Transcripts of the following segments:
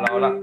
Hola, hola.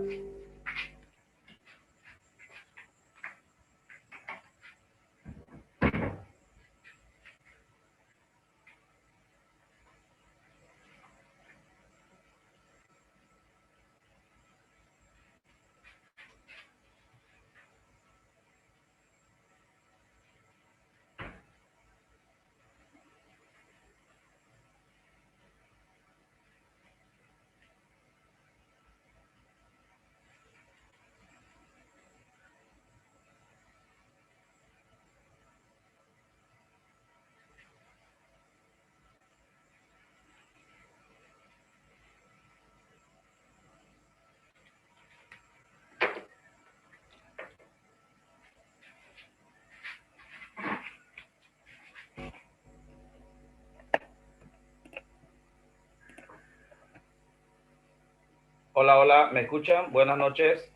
Hola, hola, ¿me escuchan? Buenas noches.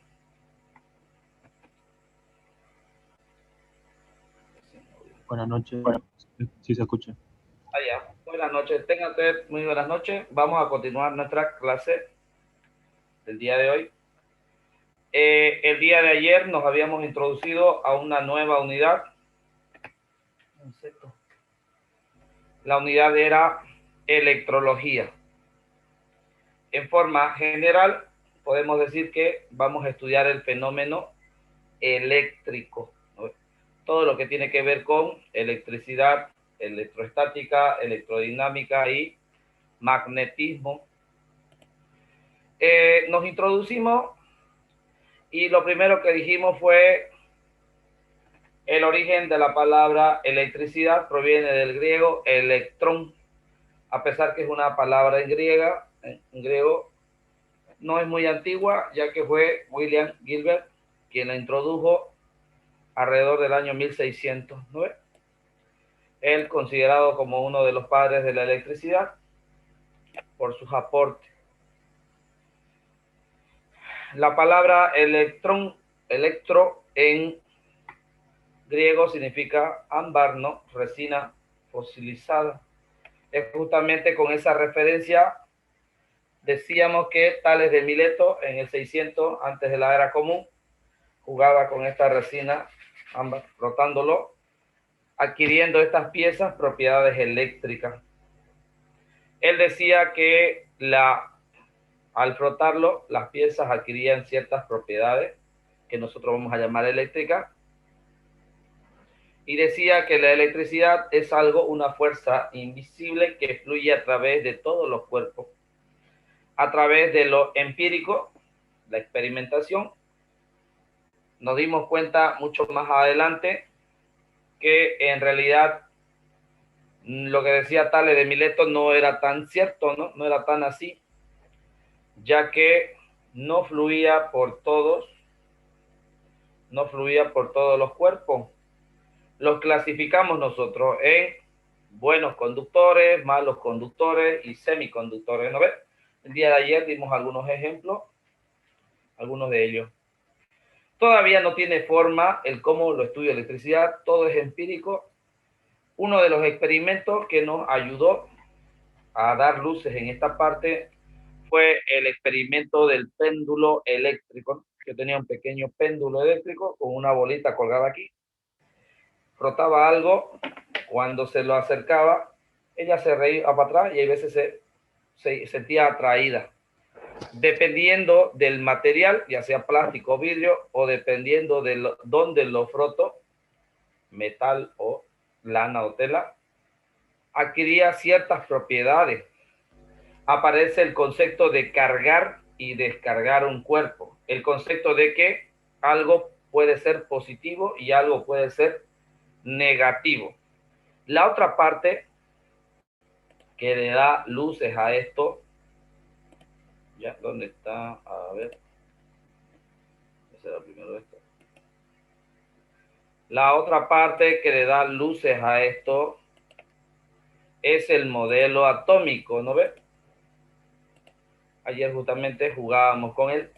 Buenas noches, sí se escucha. Allá. Buenas noches, tengan ustedes muy buenas noches. Vamos a continuar nuestra clase del día de hoy. El día de ayer nos habíamos introducido a una nueva unidad. La unidad era electrología. En forma general, podemos decir que vamos a estudiar el fenómeno eléctrico, ¿no? Todo lo que tiene que ver con electricidad, electroestática, electrodinámica y magnetismo. Nos introducimos y lo primero que dijimos fue el origen de la palabra electricidad proviene del griego electrón, a pesar que es una palabra en griego, no es muy antigua, ya que fue William Gilbert quien la introdujo alrededor del año 1609. Él considerado como uno de los padres de la electricidad por sus aportes. La palabra electro en griego significa ámbar, ¿no? Resina fosilizada. Es justamente con esa referencia decíamos que Tales de Mileto en el 600 antes de la era común jugaba con esta resina ámbar, rotándolo, adquiriendo estas piezas propiedades eléctricas. Él decía que al frotarlo, las piezas adquirían ciertas propiedades que nosotros vamos a llamar eléctricas, y decía que la electricidad es una fuerza invisible que fluye a través de todos los cuerpos, a través de lo empírico, la experimentación. Nos dimos cuenta mucho más adelante que en realidad lo que decía Tales de Mileto no era tan cierto, ¿no? No era tan así, ya que no fluía por todos los cuerpos. Los clasificamos nosotros en buenos conductores, malos conductores y semiconductores, ¿no ves? El día de ayer dimos algunos ejemplos, algunos de ellos. Todavía no tiene forma el cómo lo estudia electricidad, todo es empírico. Uno de los experimentos que nos ayudó a dar luces en esta parte fue el experimento del péndulo eléctrico. Yo tenía un pequeño péndulo eléctrico con una bolita colgada aquí. Frotaba algo, cuando se lo acercaba, ella se reía para atrás y a veces se sentía atraída. Dependiendo del material, ya sea plástico o vidrio, o dependiendo de dónde lo froto, metal o lana o tela, adquiría ciertas propiedades. Aparece el concepto de cargar y descargar un cuerpo. El concepto de que algo puede ser positivo y algo puede ser negativo. La otra parte que le da luces a esto, ya, ¿dónde está? A ver, ese era primero esto. La otra parte que le da luces a esto es el modelo atómico, ¿no ves? Ayer justamente jugábamos con él.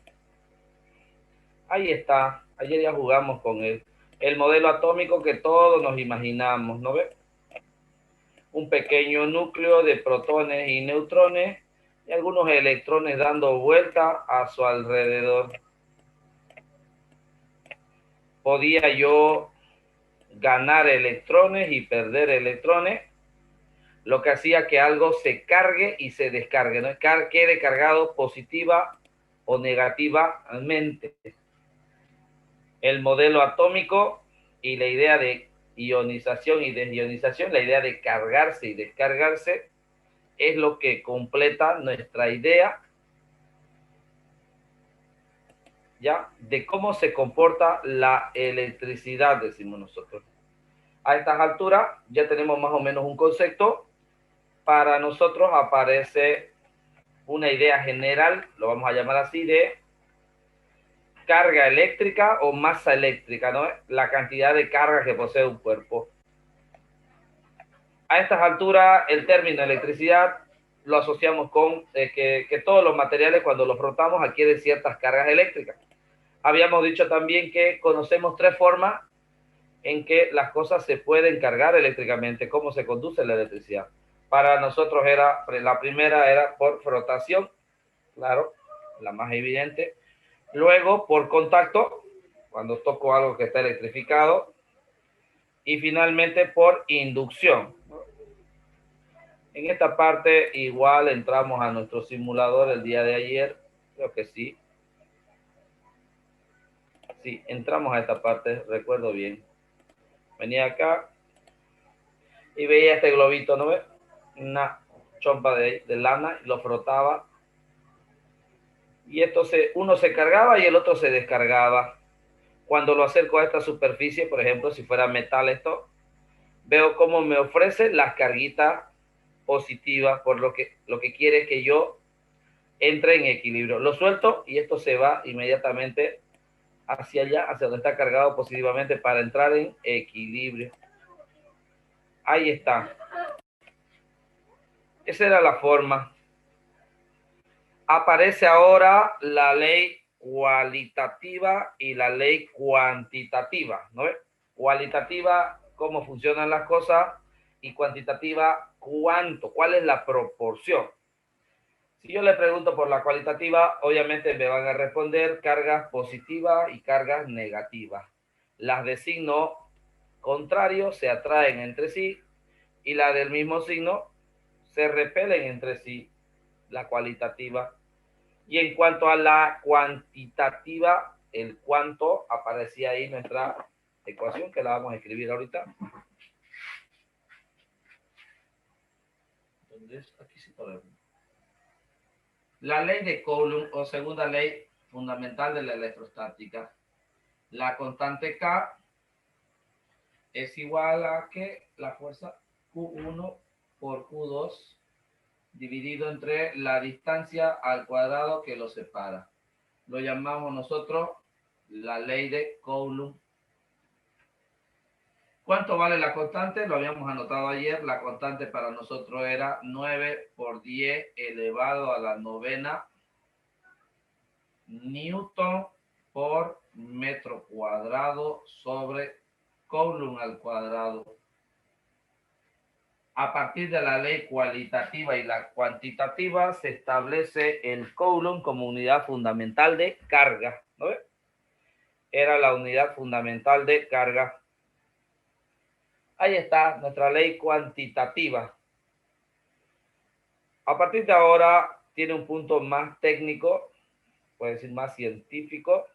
Ahí está, ayer ya jugamos con él. El modelo atómico que todos nos imaginamos, ¿no ves? Un pequeño núcleo de protones y neutrones y algunos electrones dando vuelta a su alrededor. Podía yo ganar electrones y perder electrones, lo que hacía que algo se cargue y se descargue, ¿no? Quede cargado positiva o negativamente. El modelo atómico y la idea de ionización y desionización, la idea de cargarse y descargarse, es lo que completa nuestra idea, ¿ya?, de cómo se comporta la electricidad, decimos nosotros. A estas alturas ya tenemos más o menos un concepto. Para nosotros aparece una idea general, lo vamos a llamar así, de carga eléctrica o masa eléctrica, ¿no? La cantidad de carga que posee un cuerpo. A estas alturas, el término electricidad lo asociamos con que todos los materiales, cuando los frotamos, adquieren ciertas cargas eléctricas. Habíamos dicho también que conocemos tres formas en que las cosas se pueden cargar eléctricamente, cómo se conduce la electricidad. Para nosotros la primera era por frotación, claro, la más evidente. Luego por contacto, cuando toco algo que está electrificado. Y finalmente por inducción. En esta parte igual entramos a nuestro simulador el día de ayer, creo que sí. Sí, entramos a esta parte, recuerdo bien. Venía acá y veía este globito, ¿no ves? Una chompa de lana, y lo frotaba. Y esto uno se cargaba y el otro se descargaba. Cuando lo acerco a esta superficie, por ejemplo, si fuera metal esto, veo cómo me ofrece las carguitas positivas, por lo que quiere es que yo entre en equilibrio. Lo suelto y esto se va inmediatamente hacia allá, hacia donde está cargado positivamente para entrar en equilibrio. Ahí está. Esa era la forma. Aparece ahora la ley cualitativa y la ley cuantitativa, ¿no ves? Cualitativa, cómo funcionan las cosas, y cuantitativa, cuánto, cuál es la proporción. Si yo le pregunto por la cualitativa, obviamente me van a responder cargas positivas y cargas negativas. Las de signo contrario se atraen entre sí y las del mismo signo se repelen entre sí, la cualitativa. Y en cuanto a la cuantitativa, el cuánto aparecía ahí nuestra ecuación, que la vamos a escribir ahorita. Entonces, aquí sí podemos. La ley de Coulomb, o segunda ley fundamental de la electrostática. La constante K es igual a que la fuerza Q1 por Q2 dividido entre la distancia al cuadrado que lo separa. Lo llamamos nosotros la ley de Coulomb. ¿Cuánto vale la constante? Lo habíamos anotado ayer. La constante para nosotros era 9 por 10 elevado a la novena newton por metro cuadrado sobre Coulomb al cuadrado. A partir de la ley cualitativa y la cuantitativa se establece el Coulomb como unidad fundamental de carga, ¿no ves? Era la unidad fundamental de carga. Ahí está nuestra ley cuantitativa. A partir de ahora tiene un punto más técnico, puede decir más científico.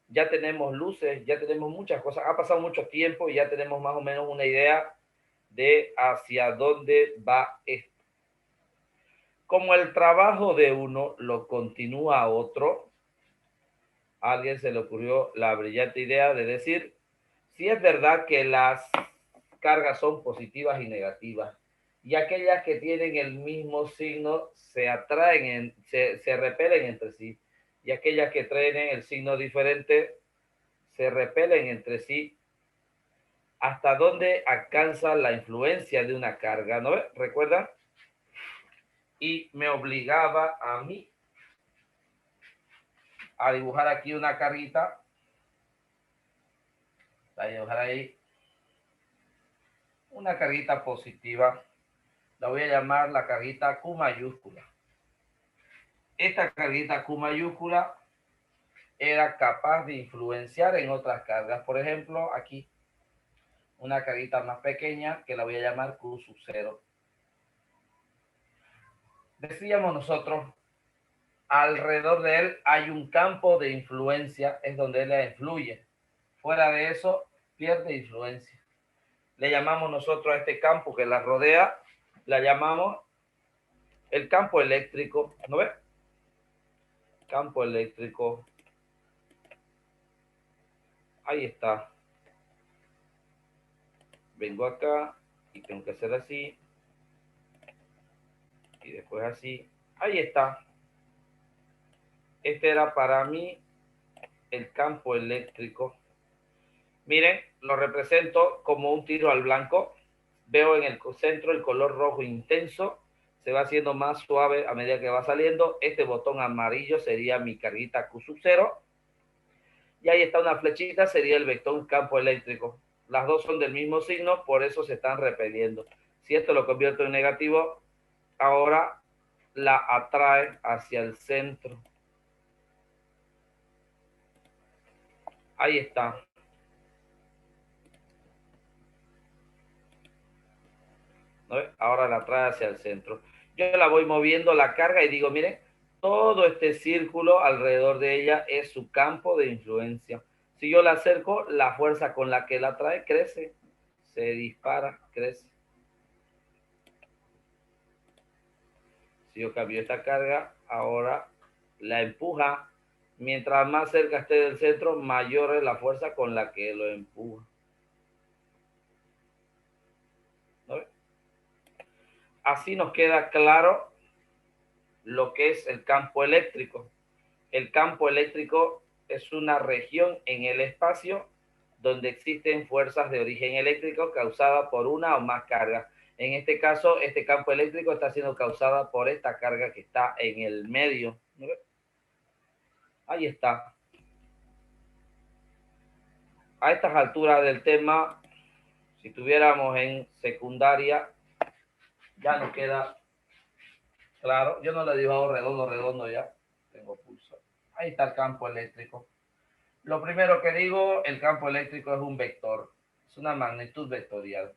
Ya tenemos luces, ya tenemos muchas cosas. Ha pasado mucho tiempo y ya tenemos más o menos una idea de hacia dónde va esto. Como el trabajo de uno lo continúa otro, a alguien se le ocurrió la brillante idea de decir, si es verdad que las cargas son positivas y negativas, y aquellas que tienen el mismo signo se atraen, se repelen entre sí, y aquellas que tienen el signo diferente se repelen entre sí. ¿Hasta dónde alcanza la influencia de una carga? ¿No ves? ¿Recuerdan? Y me obligaba a mí a dibujar aquí una carguita. Voy a dibujar ahí una carguita positiva. La voy a llamar la carguita Q mayúscula. esta carguita Q mayúscula era capaz de influenciar en otras cargas. Por ejemplo, aquí, una carguita más pequeña que la voy a llamar Q sub 0. Decíamos nosotros, alrededor de él hay un campo de influencia, es donde él influye. Fuera de eso, pierde influencia. Le llamamos nosotros a este campo que la rodea, la llamamos el campo eléctrico. ¿No ves? Campo eléctrico. Ahí está. Vengo acá y tengo que hacer así. Y después así. Ahí está. Este era para mí el campo eléctrico. Miren, lo represento como un tiro al blanco. Veo en el centro el color rojo intenso. Se va haciendo más suave a medida que va saliendo. Este botón amarillo sería mi carguita Q sub 0. Y ahí está una flechita, sería el vector campo eléctrico. Las dos son del mismo signo, por eso se están repeliendo. Si esto lo convierto en negativo, ahora la atrae hacia el centro. Ahí está. ¿No ves? Ahora la atrae hacia el centro. Yo la voy moviendo la carga y digo, miren, todo este círculo alrededor de ella es su campo de influencia. Si yo la acerco, la fuerza con la que la atrae crece, se dispara, crece. Si yo cambio esta carga, ahora la empuja. Mientras más cerca esté del centro, mayor es la fuerza con la que lo empuja. ¿No ves? Así nos queda claro lo que es el campo eléctrico. El campo eléctrico es una región en el espacio donde existen fuerzas de origen eléctrico causadas por una o más cargas. En este caso, este campo eléctrico está siendo causada por esta carga que está en el medio. ¿No ves? Ahí está. A estas alturas del tema, si estuviéramos en secundaria, ya nos queda claro. Yo no le digo redondo ya. Tengo pulso. Ahí está el campo eléctrico. Lo primero que digo, el campo eléctrico es un vector. Es una magnitud vectorial.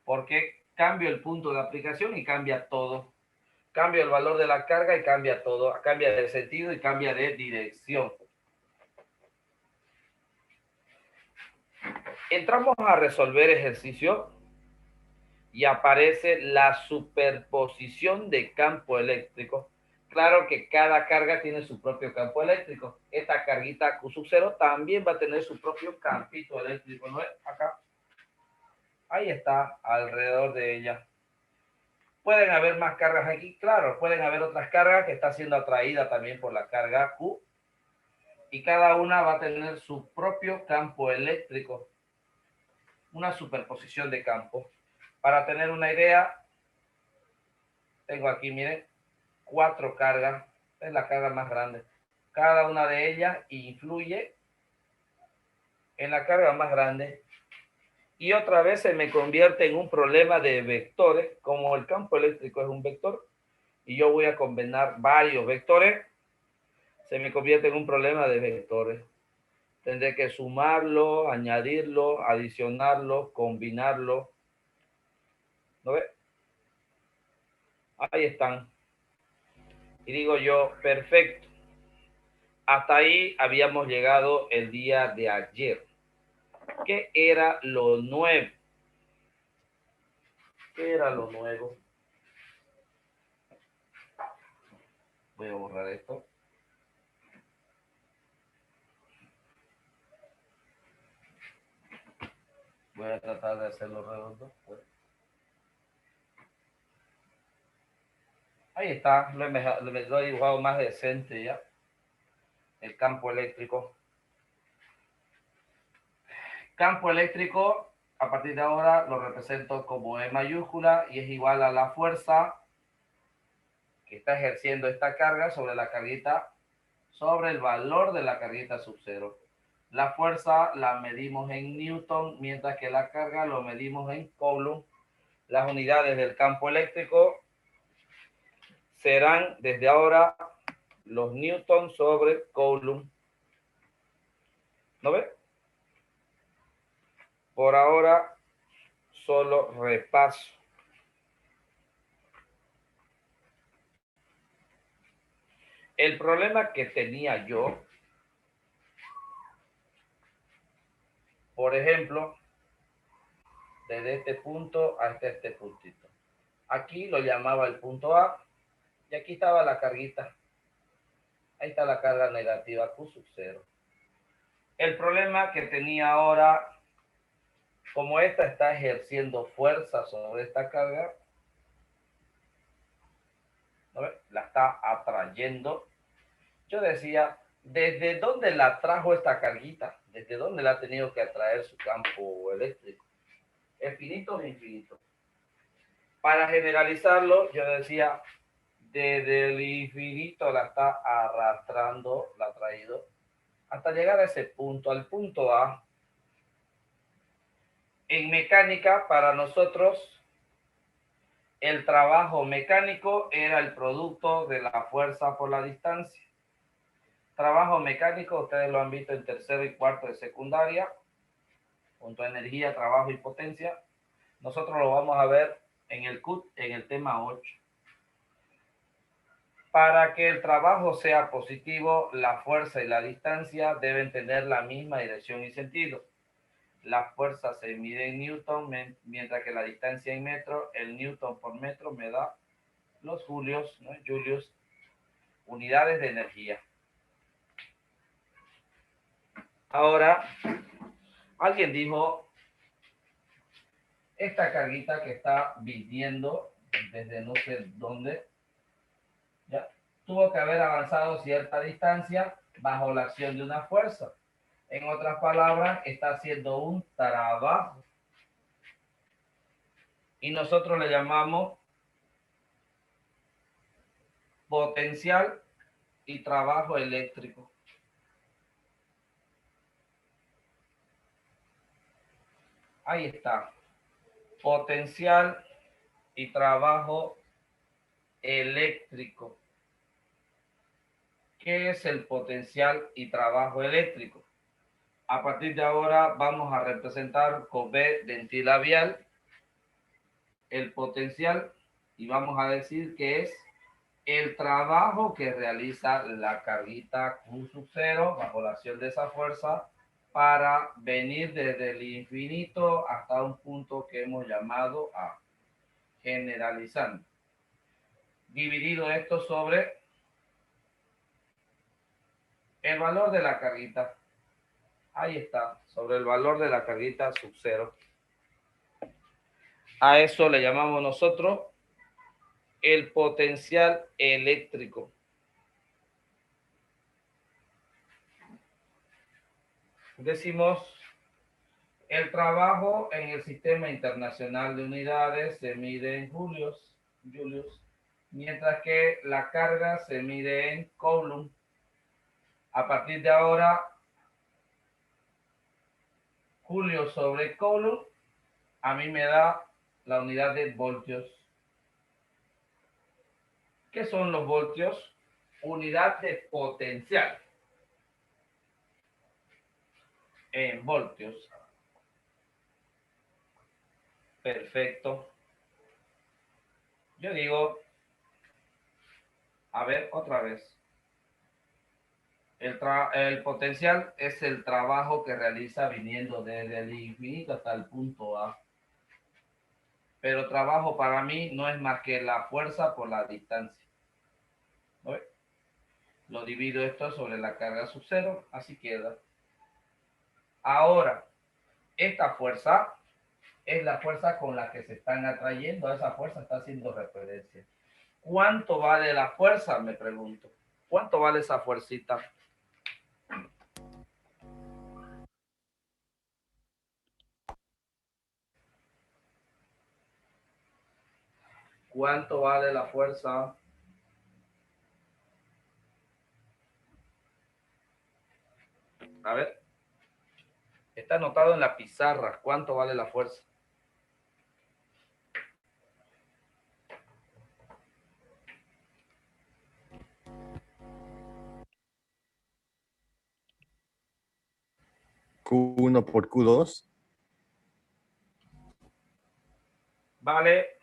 Porque cambio el punto de aplicación y cambia todo. Cambio el valor de la carga y cambia todo. Cambia de sentido y cambia de dirección. Entramos a resolver ejercicio y aparece la superposición de campo eléctrico. Claro que cada carga tiene su propio campo eléctrico. Esta carguita Q sub 0 también va a tener su propio campito eléctrico, ¿no es? Acá. Ahí está, alrededor de ella. Pueden haber más cargas aquí, claro. Pueden haber otras cargas que está siendo atraída también por la carga Q. Y cada una va a tener su propio campo eléctrico. Una superposición de campos. Para tener una idea, tengo aquí, miren, 4 cargas. Es la carga más grande. Cada una de ellas influye en la carga más grande. Y otra vez se me convierte en un problema de vectores. Como el campo eléctrico es un vector y yo voy a combinar varios vectores, se me convierte en un problema de vectores. Tendré que sumarlo, añadirlo, adicionarlo, combinarlo. ¿No ves? Ahí están. Y digo yo, perfecto. Hasta ahí habíamos llegado el día de ayer. ¿Qué era lo nuevo? ¿Qué era lo nuevo? Voy a borrar esto. Voy a tratar de hacerlo redondo. Ahí está, lo he dibujado más decente ya. El campo eléctrico. Campo eléctrico, a partir de ahora lo represento como E mayúscula y es igual a la fuerza que está ejerciendo esta carga sobre la carguita, sobre el valor de la carguita sub 0. La fuerza la medimos en Newton, mientras que la carga lo medimos en Coulomb. Las unidades del campo eléctrico serán desde ahora los newtons sobre coulomb. ¿No ve? Por ahora, solo repaso. El problema que tenía yo, por ejemplo, desde este punto hasta este puntito. Aquí lo llamaba el punto A y aquí estaba la carguita. Ahí está la carga negativa Q sub 0. El problema que tenía ahora, como esta está ejerciendo fuerza sobre esta carga, ¿no ve? La está atrayendo. Yo decía, ¿desde dónde la trajo esta carguita? ¿Desde dónde la ha tenido que atraer su campo eléctrico? ¿Es finito o infinito? Para generalizarlo, yo decía, desde el infinito la está arrastrando, la ha traído, hasta llegar a ese punto, al punto A. En mecánica, para nosotros, el trabajo mecánico era el producto de la fuerza por la distancia. Trabajo mecánico, ustedes lo han visto en tercero y cuarto de secundaria, junto a energía, trabajo y potencia. Nosotros lo vamos a ver en el CUT, en el tema 8. Para que el trabajo sea positivo, la fuerza y la distancia deben tener la misma dirección y sentido. La fuerza se mide en newton, mientras que la distancia en metro, el newton por metro me da los julios, ¿no? Julius, unidades de energía. Ahora, alguien dijo, esta carguita que está viniendo desde no sé dónde, ¿ya? Tuvo que haber avanzado cierta distancia bajo la acción de una fuerza. En otras palabras, está haciendo un trabajo. Y nosotros le llamamos potencial y trabajo eléctrico. Ahí está. Potencial y trabajo eléctrico. ¿Qué es el potencial y trabajo eléctrico? A partir de ahora vamos a representar con B dentilabial el potencial y vamos a decir que es el trabajo que realiza la carguita Q sub 0 bajo la acción de esa fuerza para venir desde el infinito hasta un punto que hemos llamado A, generalizando. Dividido esto sobre el valor de la carguita. Ahí está, sobre el valor de la carguita sub 0. A eso le llamamos nosotros el potencial eléctrico. Decimos, el trabajo en el Sistema Internacional de Unidades se mide en julios, mientras que la carga se mide en coulomb. A partir de ahora, julio sobre coulomb, a mí me da la unidad de voltios. ¿Qué son los voltios? Unidad de potencial en voltios. Perfecto. Yo digo, a ver, otra vez. El potencial es el trabajo que realiza viniendo desde el infinito hasta el punto A. Pero trabajo para mí no es más que la fuerza por la distancia. ¿No? Lo divido esto sobre la carga sub 0, así queda. Ahora, esta fuerza es la fuerza con la que se están atrayendo. A esa fuerza está haciendo referencia. ¿Cuánto vale la fuerza? Me pregunto. ¿Cuánto vale esa fuercita? ¿Cuánto vale la fuerza? A ver. Está anotado en la pizarra. ¿Cuánto vale la fuerza? Q1 por Q2. Vale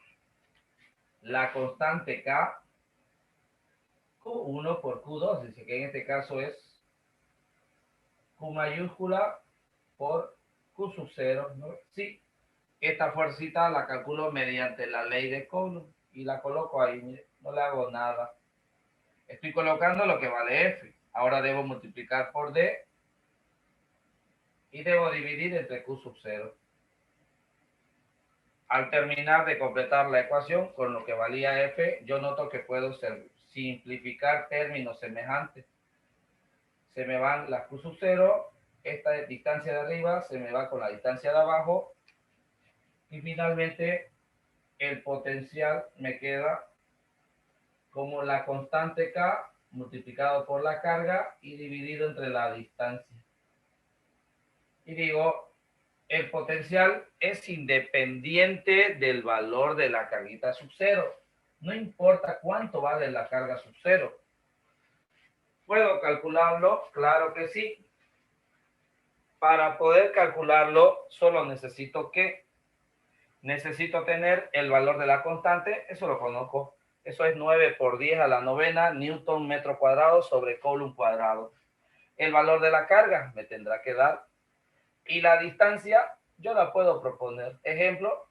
la constante K, Q1 por Q2. Dice que en este caso es Q mayúscula por Q sub 0, ¿no? Sí, esta fuercita la calculo mediante la ley de Coulomb y la coloco ahí, mire, no le hago nada. Estoy colocando lo que vale F. Ahora debo multiplicar por D y debo dividir entre Q sub 0. Al terminar de completar la ecuación con lo que valía F, yo noto que puedo simplificar términos semejantes. Se me van las Q sub 0, esta distancia de arriba se me va con la distancia de abajo y finalmente el potencial me queda como la constante K multiplicado por la carga y dividido entre la distancia. Y digo, el potencial es independiente del valor de la carguita sub 0. No importa cuánto vale la carga sub 0. ¿Puedo calcularlo? Claro que sí. Para poder calcularlo, solo necesito tener el valor de la constante, eso lo conozco. Eso es 9 por 10 a la novena newton metro cuadrado sobre coulomb cuadrado. El valor de la carga me tendrá que dar. Y la distancia, yo la puedo proponer. Ejemplo,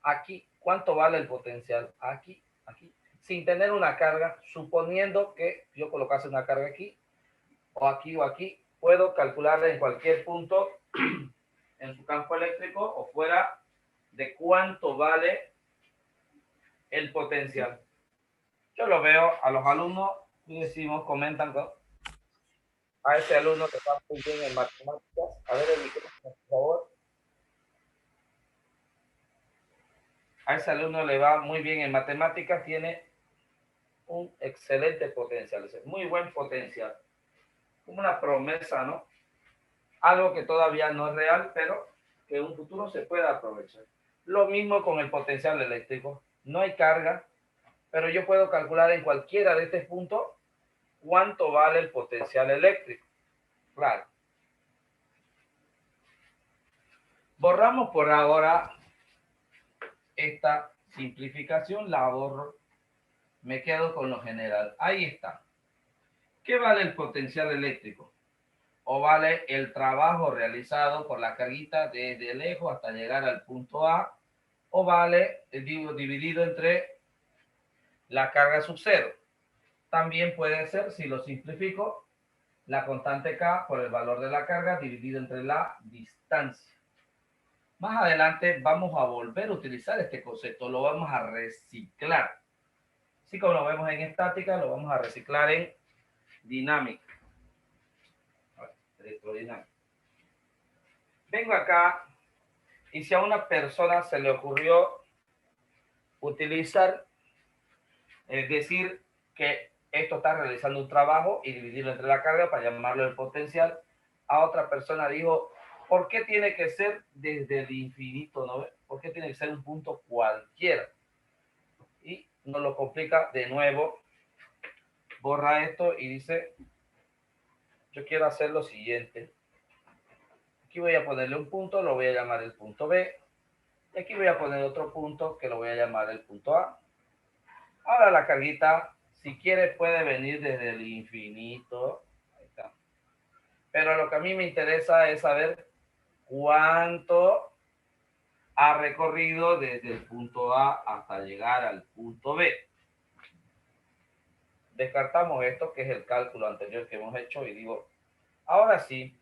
aquí, ¿cuánto vale el potencial? Aquí, aquí. Sin tener una carga, suponiendo que yo colocase una carga aquí, o aquí, puedo calcular en cualquier punto en su campo eléctrico o fuera de cuánto vale el potencial. Yo lo veo a los alumnos y decimos, comentan, a ese alumno que está muy bien en matemáticas. A ver el micrófono, por favor. A ese alumno le va muy bien en matemáticas, tiene un excelente potencial, muy buen potencial. Como una promesa, ¿no? Algo que todavía no es real, pero que en un futuro se puede aprovechar. Lo mismo con el potencial eléctrico. No hay carga, pero yo puedo calcular en cualquiera de estos puntos cuánto vale el potencial eléctrico. Claro. Borramos por ahora esta simplificación, la borro. Me quedo con lo general. Ahí está. ¿Qué vale el potencial eléctrico? O vale el trabajo realizado por la carguita desde lejos hasta llegar al punto A, o vale dividido entre la carga sub 0. También puede ser, si lo simplifico, la constante K por el valor de la carga dividido entre la distancia. Más adelante vamos a volver a utilizar este concepto, lo vamos a reciclar. Así como lo vemos en estática, lo vamos a reciclar en dinámica. Electrodinámica. Vengo acá y si a una persona se le ocurrió utilizar, es decir, que esto está realizando un trabajo y dividirlo entre la carga para llamarlo el potencial, a otra persona dijo, ¿por qué tiene que ser desde el infinito? ¿No? ¿Por qué tiene que ser un punto cualquiera? Y nos lo complica de nuevo, borra esto y dice, yo quiero hacer lo siguiente. Aquí voy a ponerle un punto, lo voy a llamar el punto B. Y aquí voy a poner otro punto que lo voy a llamar el punto A. Ahora la carguita, si quiere, puede venir desde el infinito. Ahí está. Pero lo que a mí me interesa es saber cuánto ha recorrido desde el punto A hasta llegar al punto B. Descartamos esto, que es el cálculo anterior que hemos hecho, y digo, ahora sí,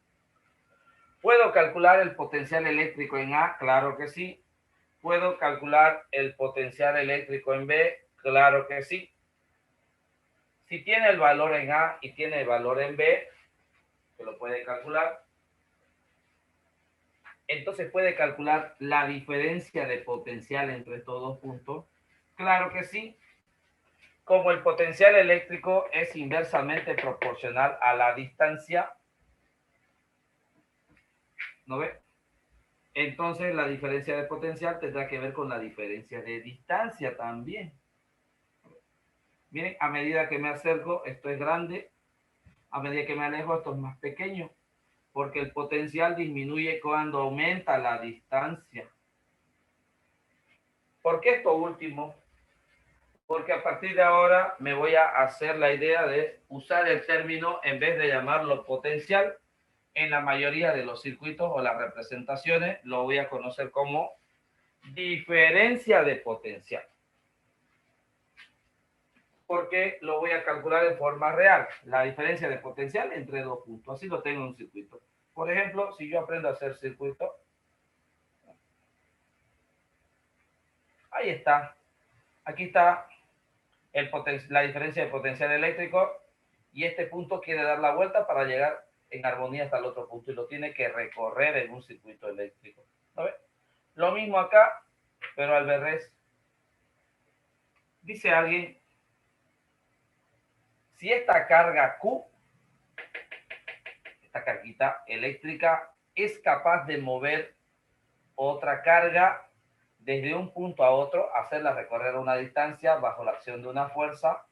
¿puedo calcular el potencial eléctrico en A? Claro que sí. ¿Puedo calcular el potencial eléctrico en B? Claro que sí. Si tiene el valor en A y tiene el valor en B, que lo puede calcular, entonces puede calcular la diferencia de potencial entre estos dos puntos. Claro que sí. Como el potencial eléctrico es inversamente proporcional a la distancia, ¿no ve? Entonces la diferencia de potencial tendrá que ver con la diferencia de distancia también. Miren, a medida que me acerco, esto es grande. A medida que me alejo, esto es más pequeño. porque el potencial disminuye cuando aumenta la distancia. ¿Por qué esto último? Porque a partir de ahora me voy a hacer la idea de usar el término, en vez de llamarlo potencial, en la mayoría de los circuitos o las representaciones, lo voy a conocer como diferencia de potencial. Porque lo voy a calcular en forma real, la diferencia de potencial entre dos puntos. Así lo tengo en un circuito. Por ejemplo, si yo aprendo a hacer circuito, ahí está. Aquí está la diferencia de potencial eléctrico y este punto quiere dar la vuelta para llegar en armonía hasta el otro punto y lo tiene que recorrer en un circuito eléctrico. ¿No ve? Lo mismo acá, pero al revés. Dice alguien, si esta carga Q, esta carguita eléctrica, es capaz de mover otra carga desde un punto a otro, hacerla recorrer una distancia bajo la acción de una fuerza,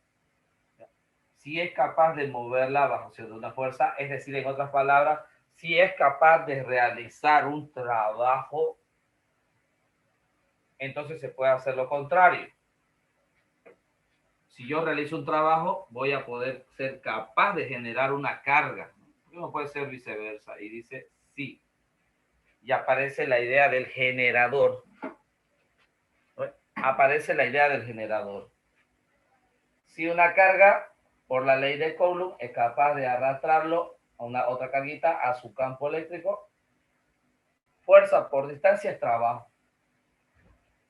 si es capaz de moverla bajo acción de una fuerza, es decir, en otras palabras, si es capaz de realizar un trabajo, entonces se puede hacer lo contrario. Si yo realizo un trabajo, voy a poder ser capaz de generar una carga. No puede ser viceversa. Y dice sí. Y aparece la idea del generador. Aparece la idea del generador. Si una carga, por la ley de Coulomb, es capaz de arrastrarlo a una otra carguita a su campo eléctrico, fuerza por distancia es trabajo.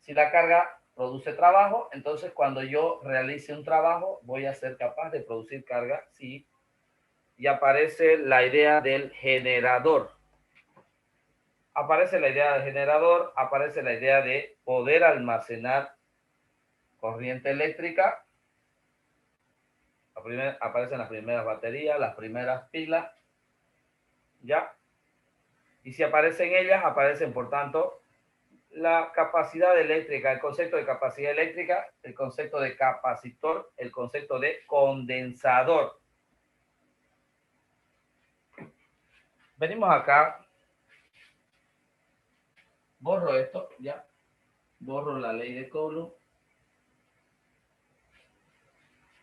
Si la carga produce trabajo, entonces cuando yo realice un trabajo, voy a ser capaz de producir carga, sí. Y aparece la idea del generador. Aparece la idea del generador, aparece la idea de poder almacenar corriente eléctrica. Aparecen las primeras baterías, las primeras pilas, ¿ya? Y si aparecen ellas, aparecen, por tanto, la capacidad eléctrica, el concepto de capacidad eléctrica, el concepto de capacitor, el concepto de condensador. Venimos acá, borro esto, ya, borro la ley de Coulomb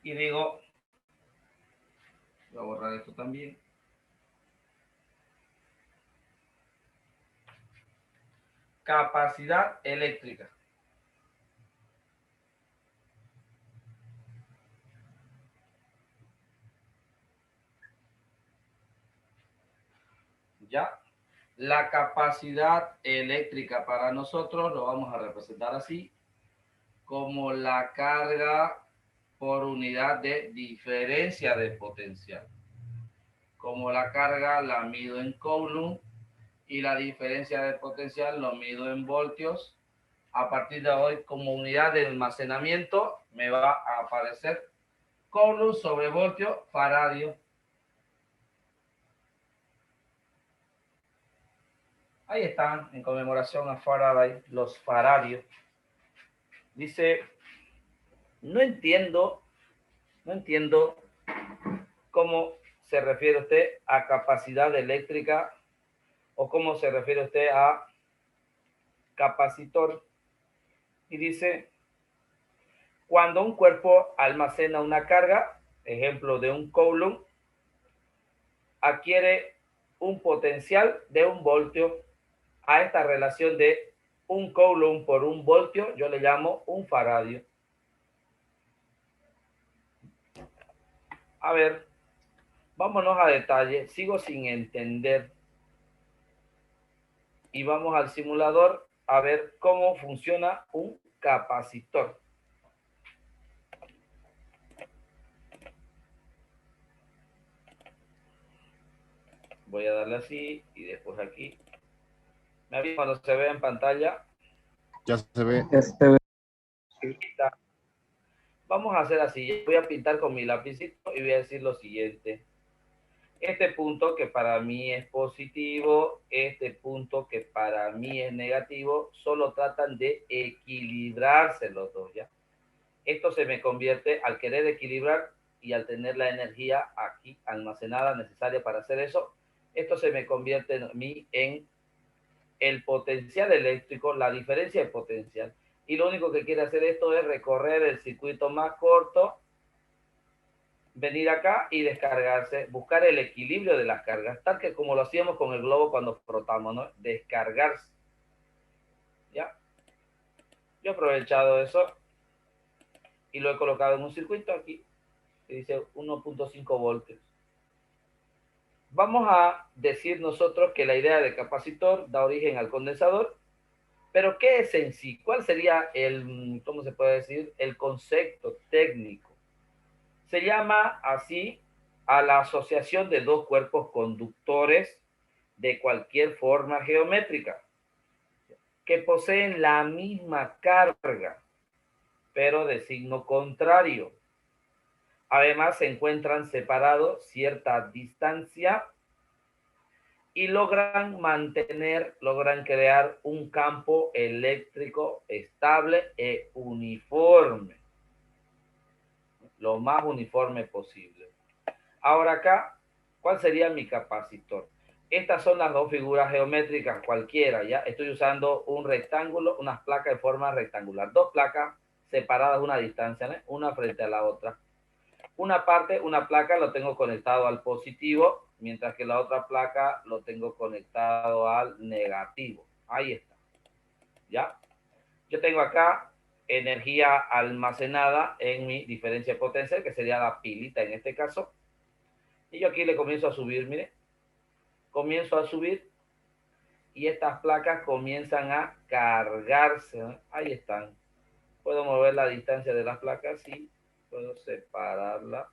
y digo, voy a borrar esto también. Capacidad eléctrica. ¿Ya? La capacidad eléctrica para nosotros lo vamos a representar así, como la carga por unidad de diferencia de potencial. Como la carga la mido en Coulomb y la diferencia de potencial lo mido en voltios. A partir de hoy, como unidad de almacenamiento, me va a aparecer Coulomb sobre voltio faradio. Ahí están, en conmemoración a Faraday, los faradios. Dice, no entiendo cómo se refiere usted a capacidad eléctrica o cómo se refiere usted a capacitor. Y dice, cuando un cuerpo almacena una carga, ejemplo de un Coulomb, adquiere un potencial de 1 voltio. A esta relación de 1 Coulomb por 1 voltio, yo le llamo un faradio. A ver, vámonos a detalle. Sigo sin entender. Y vamos al simulador a ver cómo funciona un capacitor. Voy a darle así y después aquí. ¿Me avisa cuando se ve en pantalla? Ya se ve. Vamos a hacer así. Voy a pintar con mi lapicito y voy a decir lo siguiente. Este punto que para mí es positivo, este punto que para mí es negativo, solo tratan de equilibrarse los dos, ¿ya? Esto se me convierte, al querer equilibrar y al tener la energía aquí almacenada necesaria para hacer eso, Esto se me convierte en mí en el potencial eléctrico, la diferencia de potencial. Y lo único que quiere hacer esto es recorrer el circuito más corto, venir acá y descargarse, buscar el equilibrio de las cargas, tal que como lo hacíamos con el globo cuando frotamos, ¿no? Descargarse. ¿Ya? Yo he aprovechado eso y lo he colocado en un circuito aquí que dice 1.5 voltios. Vamos a decir nosotros que la idea de capacitor da origen al condensador, pero ¿qué es en sí? ¿Cuál sería el, cómo se puede decir, el concepto técnico? Se llama así a la asociación de dos cuerpos conductores de cualquier forma geométrica que poseen la misma carga, pero de signo contrario. Además, se encuentran separados cierta distancia y logran crear un campo eléctrico estable e uniforme, lo más uniforme posible. Ahora acá, ¿cuál sería mi capacitor? Estas son las dos figuras geométricas cualquiera, ¿ya? Estoy usando un rectángulo, unas placas de forma rectangular. Dos placas separadas a una distancia, ¿no? Una frente a la otra. Una parte, una placa lo tengo conectado al positivo, mientras que la otra placa lo tengo conectado al negativo. Ahí está. ¿Ya? Yo tengo acá energía almacenada en mi diferencia potencial, que sería la pilita en este caso. Y yo aquí le comienzo a subir, mire. Comienzo a subir y estas placas comienzan a cargarse, ¿no? Ahí están. Puedo mover la distancia de las placas y puedo separarla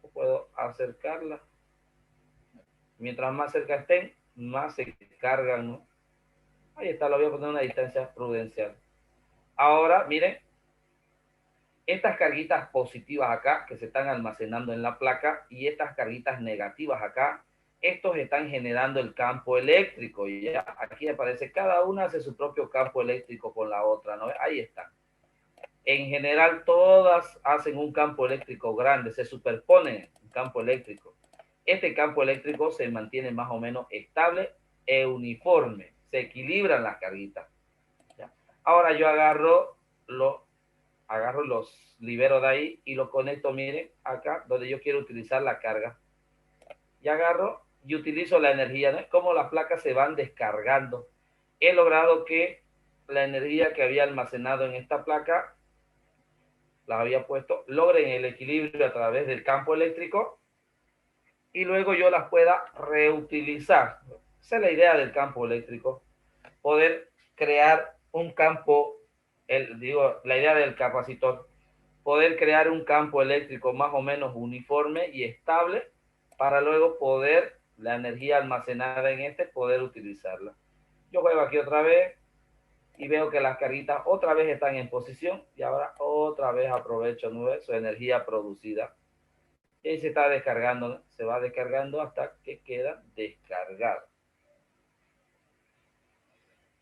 o puedo acercarla. Mientras más cerca estén, más se cargan, ¿no? Ahí está, lo voy a poner a una distancia prudencial. Ahora, miren, estas carguitas positivas acá que se están almacenando en la placa y estas carguitas negativas acá, estos están generando el campo eléctrico. Y ya aquí aparece, cada una hace su propio campo eléctrico con la otra, ¿no? Ahí están. En general, todas hacen un campo eléctrico grande, se superponen un campo eléctrico. Este campo eléctrico se mantiene más o menos estable e uniforme, se equilibran las carguitas. ¿Ya? Ahora yo agarro los liberos de ahí y los conecto, miren, acá donde yo quiero utilizar la carga. Y agarro y utilizo la energía, ¿no? Como las placas se van descargando. He logrado que la energía que había almacenado en esta placa, la había puesto, logren el equilibrio a través del campo eléctrico y luego yo las pueda reutilizar. Esa es la idea del campo eléctrico, poder crear un campo, la idea del capacitor, poder crear un campo eléctrico más o menos uniforme y estable para luego poder, la energía almacenada en este, poder utilizarla. Yo juego aquí otra vez y veo que las carguitas otra vez están en posición y ahora otra vez aprovecho su energía producida. Y ahí se está descargando, ¿no? Se va descargando hasta que queda descargado.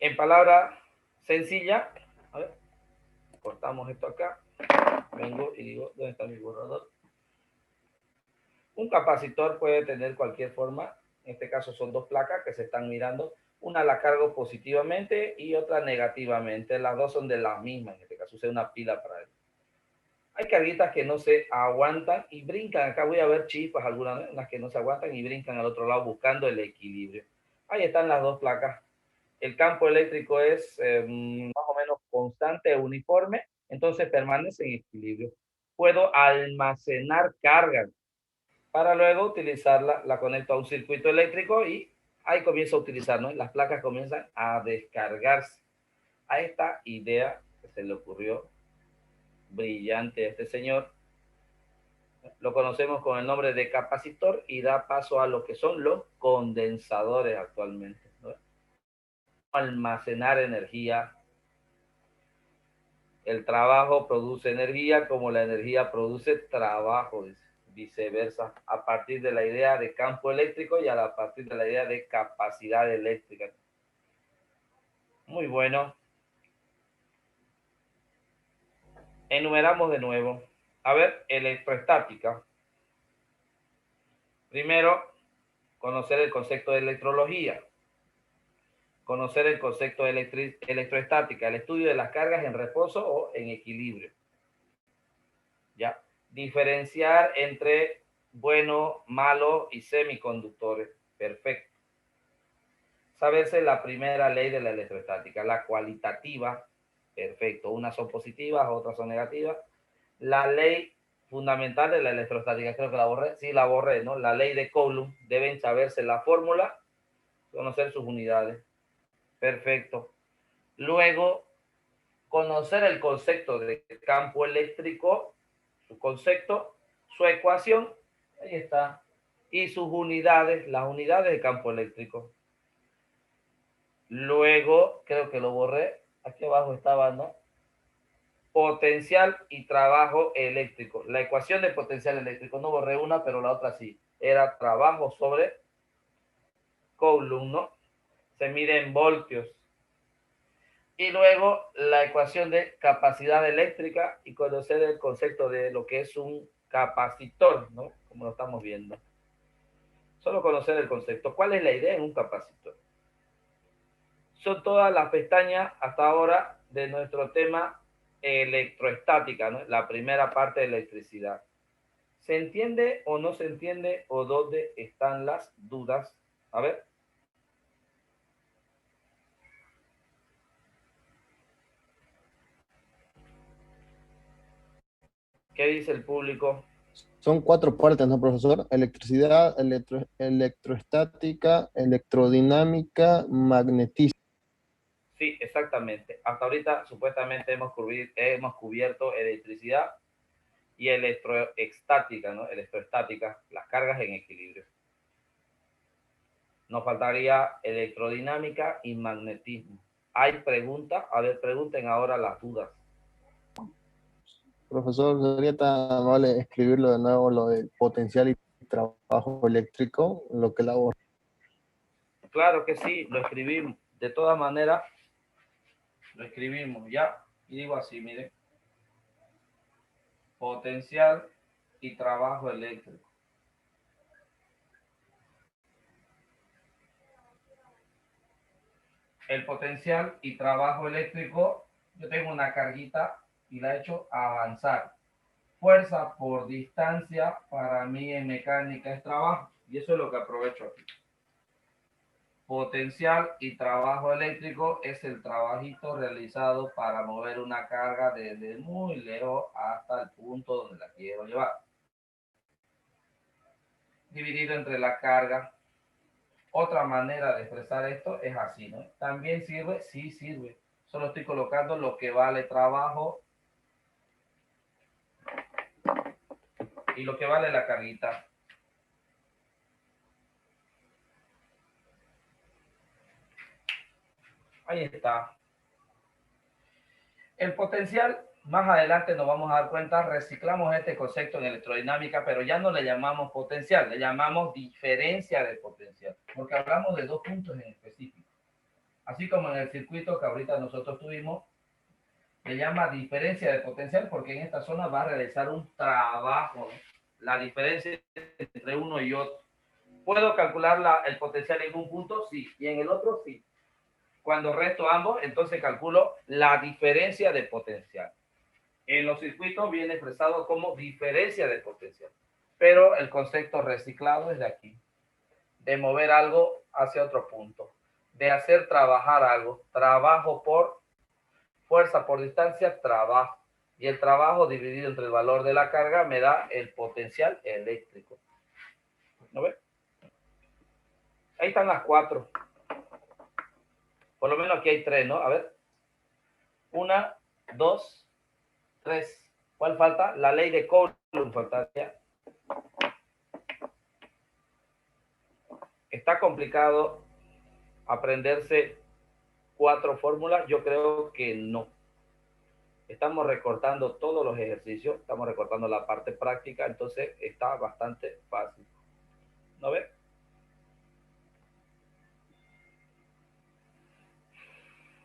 En palabra sencilla, a ver, cortamos esto acá, vengo y digo, ¿dónde está mi borrador? Un capacitor puede tener cualquier forma, en este caso son dos placas que se están mirando, una la cargo positivamente y otra negativamente, las dos son de la misma, en este caso usé una pila para él. Hay carguitas que no se aguantan y brincan, acá voy a ver chispas algunas, las que no se aguantan y brincan al otro lado buscando el equilibrio. Ahí están las dos placas. El campo eléctrico es más o menos constante, uniforme, entonces permanece en equilibrio. Puedo almacenar carga para luego utilizarla, la conecto a un circuito eléctrico y ahí comienzo a utilizar, ¿no? Las placas comienzan a descargarse. A esta idea que se le ocurrió brillante a este señor, lo conocemos con el nombre de capacitor y da paso a lo que son los condensadores actualmente, ¿no? Almacenar energía. El trabajo produce energía como la energía produce trabajo, viceversa, a partir de la idea de campo eléctrico y a partir de la idea de capacidad eléctrica. Muy bueno. Enumeramos de nuevo. A ver, electroestática. Primero, conocer el concepto de electrología, conocer el concepto de electroestática, el estudio de las cargas en reposo o en equilibrio. ¿Ya? Diferenciar entre bueno, malo y semiconductores. Perfecto. Saberse la primera ley de la electroestática, la cualitativa. Perfecto. Unas son positivas, otras son negativas. La ley fundamental de la electroestática, creo que la borré. Sí, la borré, ¿no? La ley de Coulomb. Deben saberse la fórmula, conocer sus unidades. Perfecto. Luego, conocer el concepto de campo eléctrico, su concepto, su ecuación, ahí está, y sus unidades, las unidades de campo eléctrico. Luego, creo que lo borré, aquí abajo estaba, ¿no? Potencial y trabajo eléctrico. La ecuación de potencial eléctrico, no borré una, pero la otra sí. Era trabajo sobre Coulomb, ¿no? Se mide en voltios. Y luego la ecuación de capacidad eléctrica y conocer el concepto de lo que es un capacitor, ¿no? Como lo estamos viendo. Solo conocer el concepto. ¿Cuál es la idea en un capacitor? Son todas las pestañas hasta ahora de nuestro tema electroestática, ¿no? La primera parte de electricidad. ¿Se entiende o no se entiende o dónde están las dudas? A ver. ¿Qué dice el público? Son 4 partes, ¿no, profesor? Electricidad, electroestática, electrodinámica, magnetismo. Sí, exactamente. Hasta ahorita supuestamente hemos cubierto electricidad y electroestática, ¿no? Electroestática, las cargas en equilibrio. Nos faltaría electrodinámica y magnetismo. ¿Hay preguntas? A ver, pregunten ahora las dudas. Profesor, ¿sería tan amable escribirlo de nuevo, lo de potencial y trabajo eléctrico, lo que la borra? Claro que sí, lo escribimos. De todas maneras, lo escribimos ya. Y digo así, miren. Potencial y trabajo eléctrico. El potencial y trabajo eléctrico, yo tengo una carguita y la he hecho avanzar. Fuerza por distancia para mí en mecánica es trabajo, y eso es lo que aprovecho aquí. Potencial y trabajo eléctrico es el trabajito realizado para mover una carga desde muy lejos hasta el punto donde la quiero llevar. Dividido entre la carga. Otra manera de expresar esto es así, ¿no? También sirve, sí sirve. Solo estoy colocando lo que vale trabajo y lo que vale la carguita. Ahí está. El potencial, más adelante nos vamos a dar cuenta, reciclamos este concepto en electrodinámica, pero ya no le llamamos potencial, le llamamos diferencia de potencial, porque hablamos de dos puntos en específico. Así como en el circuito que ahorita nosotros tuvimos, le llama diferencia de potencial porque en esta zona va a realizar un trabajo, la diferencia entre uno y otro. ¿Puedo calcular el potencial en un punto? Sí. ¿Y en el otro? Sí. Cuando resto ambos, entonces calculo la diferencia de potencial. En los circuitos viene expresado como diferencia de potencial. Pero el concepto reciclado es de aquí. De mover algo hacia otro punto. De hacer trabajar algo. Trabajo por fuerza por distancia, trabajo. Y el trabajo dividido entre el valor de la carga me da el potencial eléctrico. ¿No ves? Ahí están las 4. Por lo menos aquí hay 3, ¿no? A ver. 1, 2, 3. ¿Cuál falta? La ley de Coulomb faltaría. Está complicado aprenderse 4 fórmulas. Yo creo que no. Estamos recortando todos los ejercicios, estamos recortando la parte práctica, entonces está bastante fácil. ¿No ves?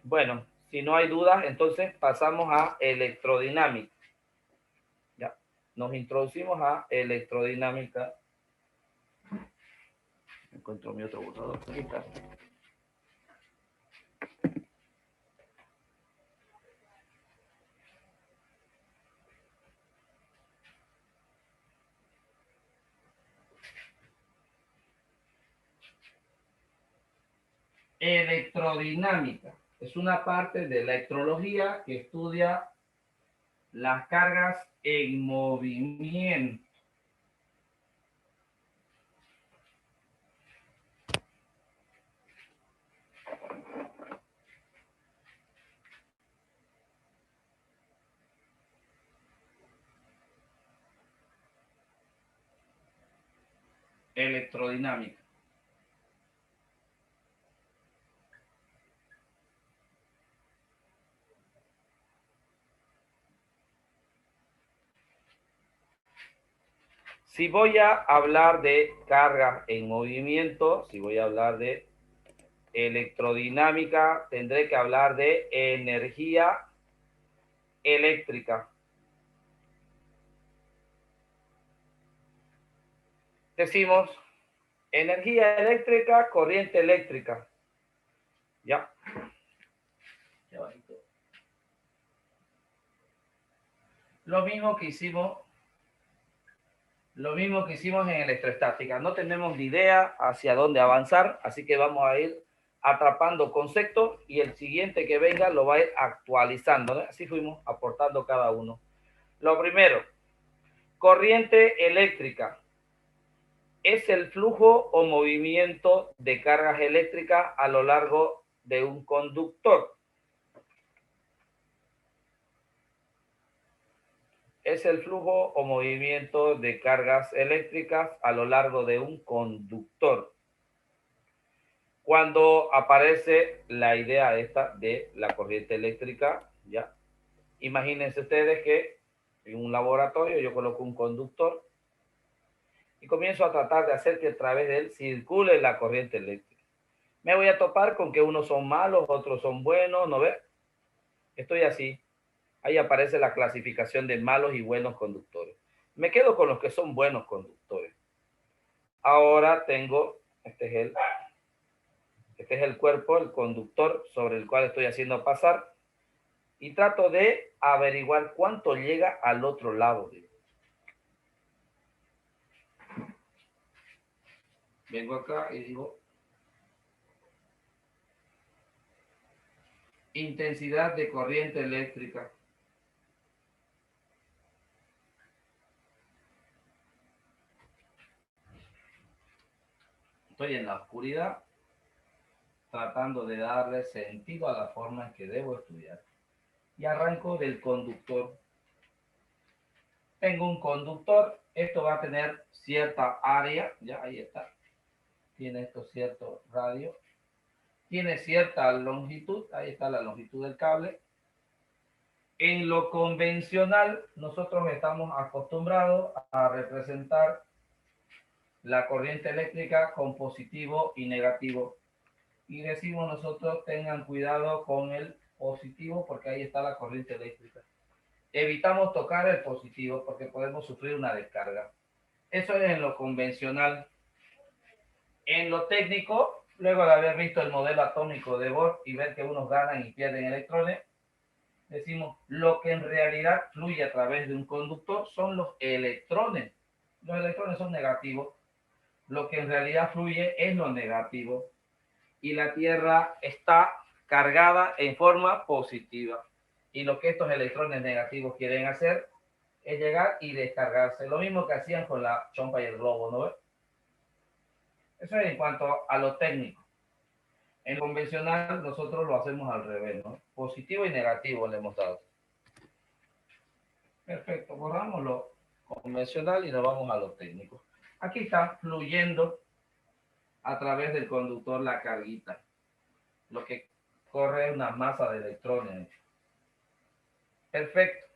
Bueno, si no hay dudas, entonces pasamos a electrodinámica. Ya, nos introducimos a electrodinámica. Encuentro mi otro borrador. Aquí está. Electrodinámica. Es una parte de la electrología que estudia las cargas en movimiento. Electrodinámica. Si voy a hablar de carga en movimiento, si voy a hablar de electrodinámica, tendré que hablar de energía eléctrica. Decimos energía eléctrica, corriente eléctrica. Ya. Lo mismo que hicimos en electroestática. No tenemos ni idea hacia dónde avanzar, así que vamos a ir atrapando conceptos y el siguiente que venga lo va a ir actualizando, ¿no? Así fuimos aportando cada uno. Lo primero, corriente eléctrica. Es el flujo o movimiento de cargas eléctricas a lo largo de un conductor. Es el flujo o movimiento de cargas eléctricas a lo largo de un conductor. Cuando aparece la idea esta de la corriente eléctrica, ya, imagínense ustedes que en un laboratorio yo coloco un conductor y comienzo a tratar de hacer que a través de él circule la corriente eléctrica. Me voy a topar con que unos son malos, otros son buenos, ¿no ves? Estoy así. Ahí aparece la clasificación de malos y buenos conductores. Me quedo con los que son buenos conductores. Ahora tengo, este es el cuerpo, el conductor sobre el cual estoy haciendo pasar y trato de averiguar cuánto llega al otro lado. Vengo acá y digo intensidad de corriente eléctrica. Estoy en la oscuridad tratando de darle sentido a la forma en que debo estudiar. Y arranco del conductor. Tengo un conductor, esto va a tener cierta área, ya ahí está. Tiene esto cierto radio. Tiene cierta longitud, ahí está la longitud del cable. En lo convencional, nosotros estamos acostumbrados a representar la corriente eléctrica con positivo y negativo. Y decimos nosotros, tengan cuidado con el positivo porque ahí está la corriente eléctrica. Evitamos tocar el positivo porque podemos sufrir una descarga. Eso es en lo convencional. En lo técnico, luego de haber visto el modelo atómico de Bohr y ver que unos ganan y pierden electrones, decimos, lo que en realidad fluye a través de un conductor son los electrones. Los electrones son negativos. Lo que en realidad fluye es lo negativo. Y la Tierra está cargada en forma positiva. Y lo que estos electrones negativos quieren hacer es llegar y descargarse. Lo mismo que hacían con la chompa y el globo, ¿no ves? Eso es en cuanto a lo técnico. En lo convencional nosotros lo hacemos al revés, ¿no? Positivo y negativo le hemos dado. Perfecto, borramos lo convencional y nos vamos a lo técnico. Aquí está fluyendo a través del conductor la carguita. Lo que corre es una masa de electrones. Perfecto.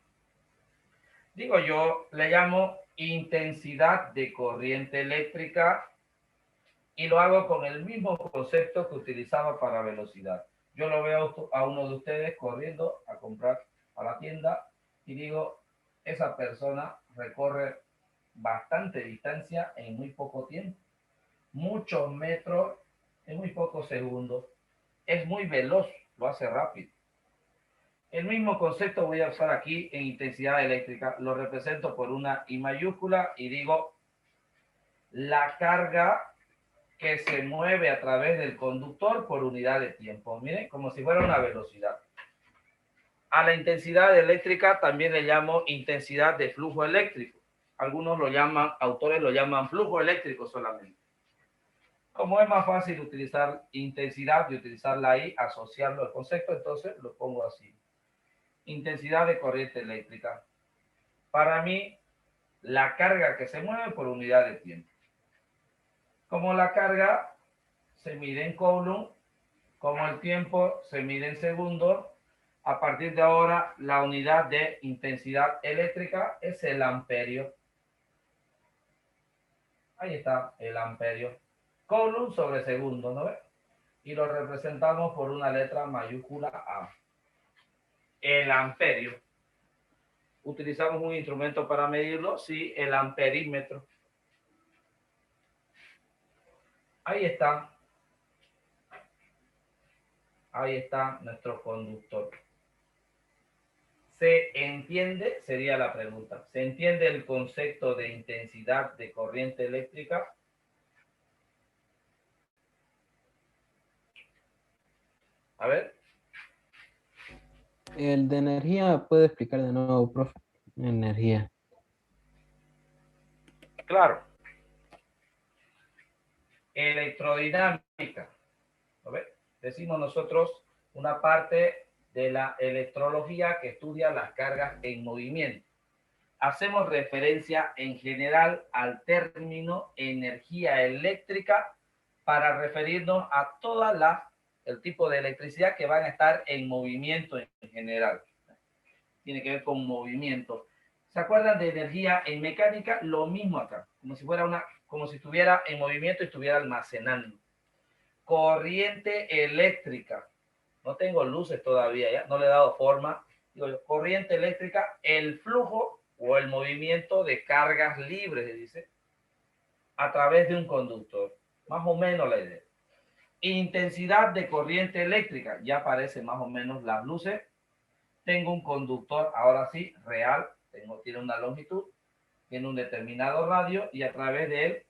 Digo yo, le llamo intensidad de corriente eléctrica y lo hago con el mismo concepto que utilizaba para velocidad. Yo lo veo a uno de ustedes corriendo a comprar a la tienda y digo, esa persona recorre bastante distancia en muy poco tiempo. muchos metros en muy pocos segundos. Es muy veloz, lo hace rápido. El mismo concepto voy a usar aquí en intensidad eléctrica. Lo represento por una I mayúscula y digo la carga que se mueve a través del conductor por unidad de tiempo. Miren, como si fuera una velocidad. A la intensidad eléctrica también le llamo intensidad de flujo eléctrico. Algunos lo llaman, autores lo llaman flujo eléctrico solamente. Como es más fácil utilizar intensidad y utilizar la I, asociarlo al concepto, entonces lo pongo así. Intensidad de corriente eléctrica. Para mí, la carga que se mueve por unidad de tiempo. Como la carga se mide en coulomb, como el tiempo se mide en segundos, a partir de ahora la unidad de intensidad eléctrica es el amperio. Ahí está el amperio. Coulomb sobre segundo, ¿no ves? Y lo representamos por una letra mayúscula A. El amperio. Utilizamos un instrumento para medirlo, sí, el amperímetro. Ahí está. Ahí está nuestro conductor. ¿Se entiende? Sería la pregunta. ¿Se entiende el concepto de intensidad de corriente eléctrica? A ver. El de energía, ¿puede explicar de nuevo, profe? Energía. Claro. Electrodinámica. ¿Lo ves? Decimos nosotros una parte de la electrología que estudia las cargas en movimiento. Hacemos referencia en general al término energía eléctrica para referirnos a toda el tipo de electricidad que van a estar en movimiento en general. Tiene que ver con movimiento. ¿Se acuerdan de energía en mecánica? Lo mismo acá, como si fuera como si estuviera en movimiento y estuviera almacenando. Corriente eléctrica. No tengo luces todavía, ya no le he dado forma. Digo, corriente eléctrica, el flujo o el movimiento de cargas libres, dice, a través de un conductor. Más o menos la idea. Intensidad de corriente eléctrica, ya aparecen más o menos las luces. Tengo un conductor, ahora sí, real, tiene una longitud, tiene un determinado radio y a través de él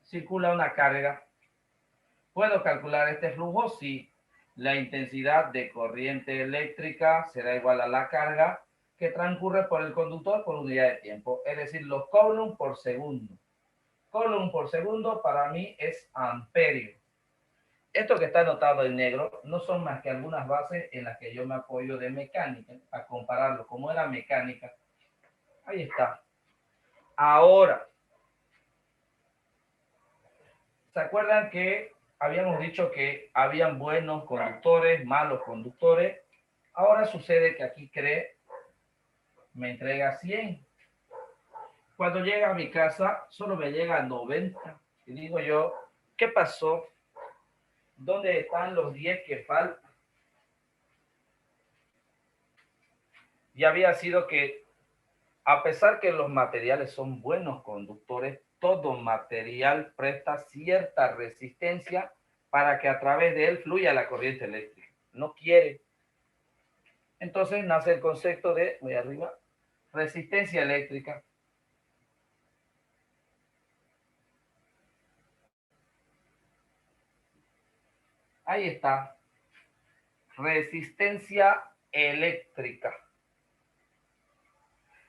circula una carga. ¿Puedo calcular este flujo? Sí. La intensidad de corriente eléctrica será igual a la carga que transcurre por el conductor por unidad de tiempo, es decir, los coulomb por segundo. Coulomb por segundo para mí es amperio. Esto que está anotado en negro no son más que algunas bases en las que yo me apoyo de mecánica, a compararlo como era mecánica. Ahí está. Ahora, ¿se acuerdan que habíamos dicho que habían buenos conductores, malos conductores? Ahora sucede que aquí me entrega 100. Cuando llega a mi casa, solo me llega 90. Y digo yo, ¿qué pasó? ¿Dónde están los 10 que faltan? Y había sido que, a pesar que los materiales son buenos conductores, todo material presta cierta resistencia para que a través de él fluya la corriente eléctrica. No quiere. Entonces nace el concepto de, voy arriba, resistencia eléctrica. Ahí está. Resistencia eléctrica.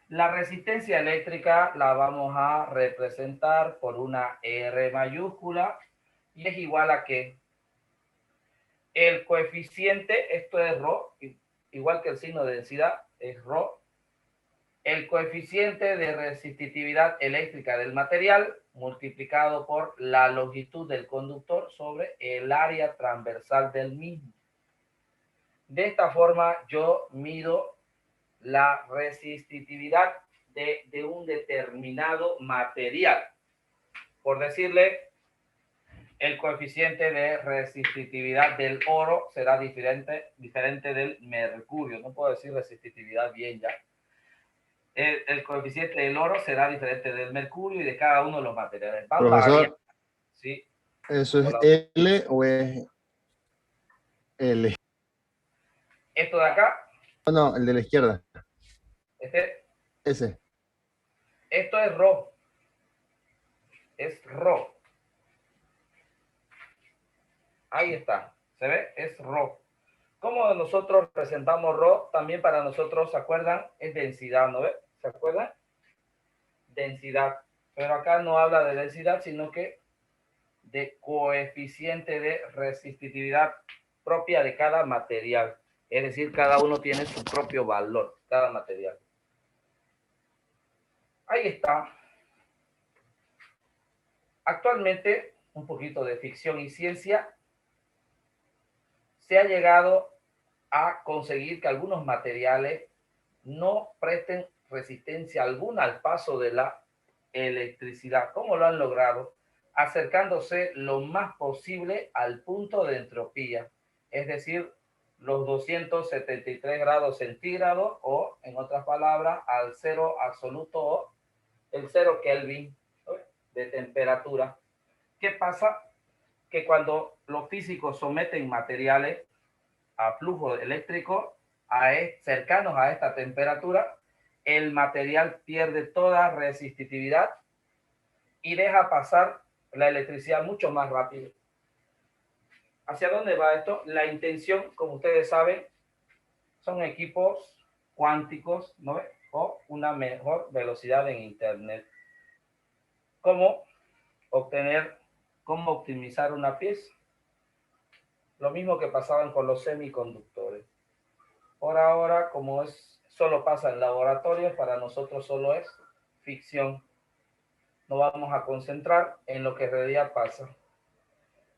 La resistencia eléctrica la vamos a representar por una R mayúscula y es igual a que el coeficiente, esto es ρ, igual que el signo de densidad, es ρ. El coeficiente de resistividad eléctrica del material multiplicado por la longitud del conductor sobre el área transversal del mismo. De esta forma yo mido la resistividad de un determinado material. Por decirle, el coeficiente de resistividad del oro será diferente del mercurio. No puedo decir resistividad bien ya. El coeficiente del oro será diferente del mercurio y de cada uno de los materiales. Profesor, ¿Sí? ¿Eso es L o es L? Esto de acá, No, el de la izquierda. Ese. Esto es Rho. Es Rho. Ahí está. ¿Se ve? Es Rho. ¿Cómo nosotros presentamos Rho? También para nosotros, ¿se acuerdan? Es densidad, ¿no ve? ¿Se acuerdan? Densidad. Pero acá no habla de densidad, sino que de coeficiente de resistividad propia de cada material. Es decir, cada uno tiene su propio valor, cada material. Ahí está. Actualmente, un poquito de ficción y ciencia, se ha llegado a conseguir que algunos materiales no presten resistencia alguna al paso de la electricidad. ¿Cómo lo han logrado? Acercándose lo más posible al punto de entropía, es decir, los 273 grados centígrados o, en otras palabras, al cero absoluto o el cero Kelvin de temperatura. ¿Qué pasa? Que cuando los físicos someten materiales a flujo eléctrico cercanos a esta temperatura, el material pierde toda resistividad y deja pasar la electricidad mucho más rápido. ¿Hacia dónde va esto? La intención, como ustedes saben, son equipos cuánticos, ¿no? O una mejor velocidad en Internet. ¿Cómo optimizar una pieza? Lo mismo que pasaban con los semiconductores. Por ahora, como solo pasa en laboratorios, para nosotros solo es ficción. Nos vamos a concentrar en lo que en realidad pasa.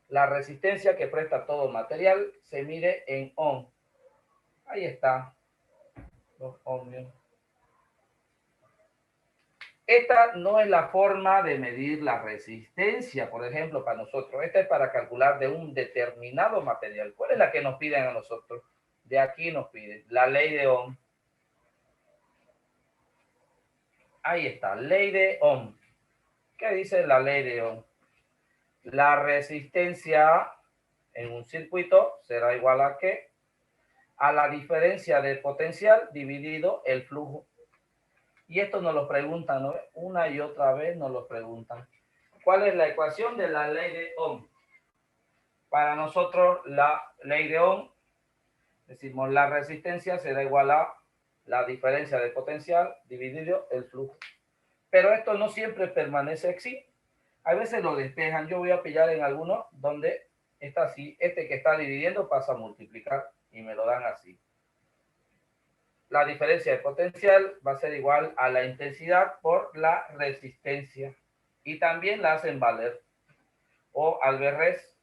La resistencia que presta todo material se mide en ohm. Ahí está. Los ohmios. Esta no es la forma de medir la resistencia, por ejemplo, para nosotros. Esta es para calcular de un determinado material. ¿Cuál es la que nos piden a nosotros? De aquí nos piden la ley de Ohm. Ahí está, ley de Ohm. ¿Qué dice la ley de Ohm? La resistencia en un circuito será igual a ¿qué? A la diferencia de potencial dividido el flujo. Y esto nos lo preguntan, ¿no? Una y otra vez nos lo preguntan. ¿Cuál es la ecuación de la ley de Ohm? Para nosotros, la ley de Ohm, decimos la resistencia será igual a la diferencia de potencial dividido el flujo. Pero esto no siempre permanece así. A veces lo despejan. Yo voy a pillar en algunos donde está así. Este que está dividiendo pasa a multiplicar y me lo dan así. La diferencia de potencial va a ser igual a la intensidad por la resistencia. Y también la hacen valer. O al revés,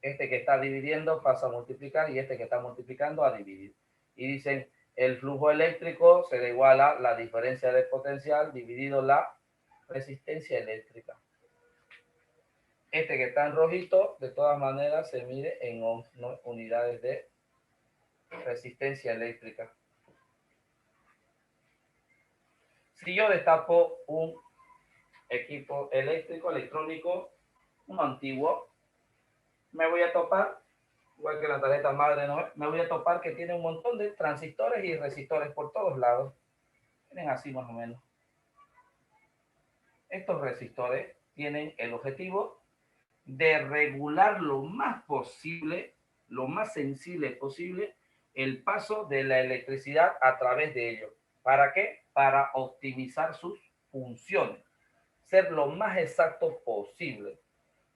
este que está dividiendo pasa a multiplicar y este que está multiplicando a dividir. Y dicen, el flujo eléctrico será igual a la diferencia de potencial dividido la resistencia eléctrica. Este que está en rojito, de todas maneras, se mide en ohms, ¿no? Unidades de resistencia eléctrica. Si yo destapo un equipo eléctrico, electrónico, un antiguo, me voy a topar, igual que la tarjeta madre, ¿no? Me voy a topar que tiene un montón de transistores y resistores por todos lados. Tienen así más o menos. Estos resistores tienen el objetivo de regular lo más posible, lo más sensible posible, el paso de la electricidad a través de ellos. ¿Para qué? Para optimizar sus funciones. Ser lo más exacto posible.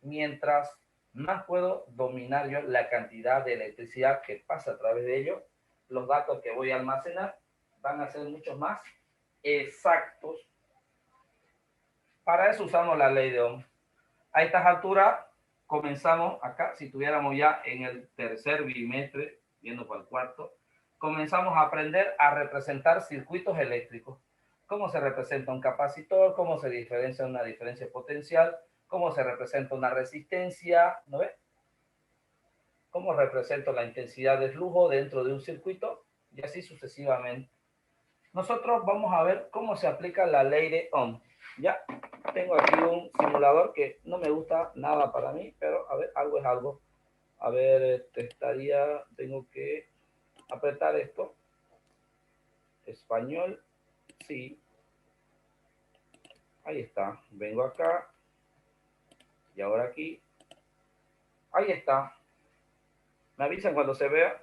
Mientras más puedo dominar yo la cantidad de electricidad que pasa a través de ellos, los datos que voy a almacenar van a ser mucho más exactos. Para eso usamos la ley de Ohm. A estas alturas comenzamos acá, si tuviéramos ya en el tercer bimestre, viendo para el cuarto, comenzamos a aprender a representar circuitos eléctricos. Cómo se representa un capacitor, cómo se diferencia una diferencia potencial, cómo se representa una resistencia, ¿no ves? Cómo represento la intensidad de flujo dentro de un circuito y así sucesivamente. Nosotros vamos a ver cómo se aplica la ley de Ohm. Ya tengo aquí un simulador que no me gusta nada para mí, pero a ver, algo es algo. A ver, tengo que apretar esto. Español, sí. Ahí está. Vengo acá. Y ahora aquí. Ahí está. Me avisan cuando se vea.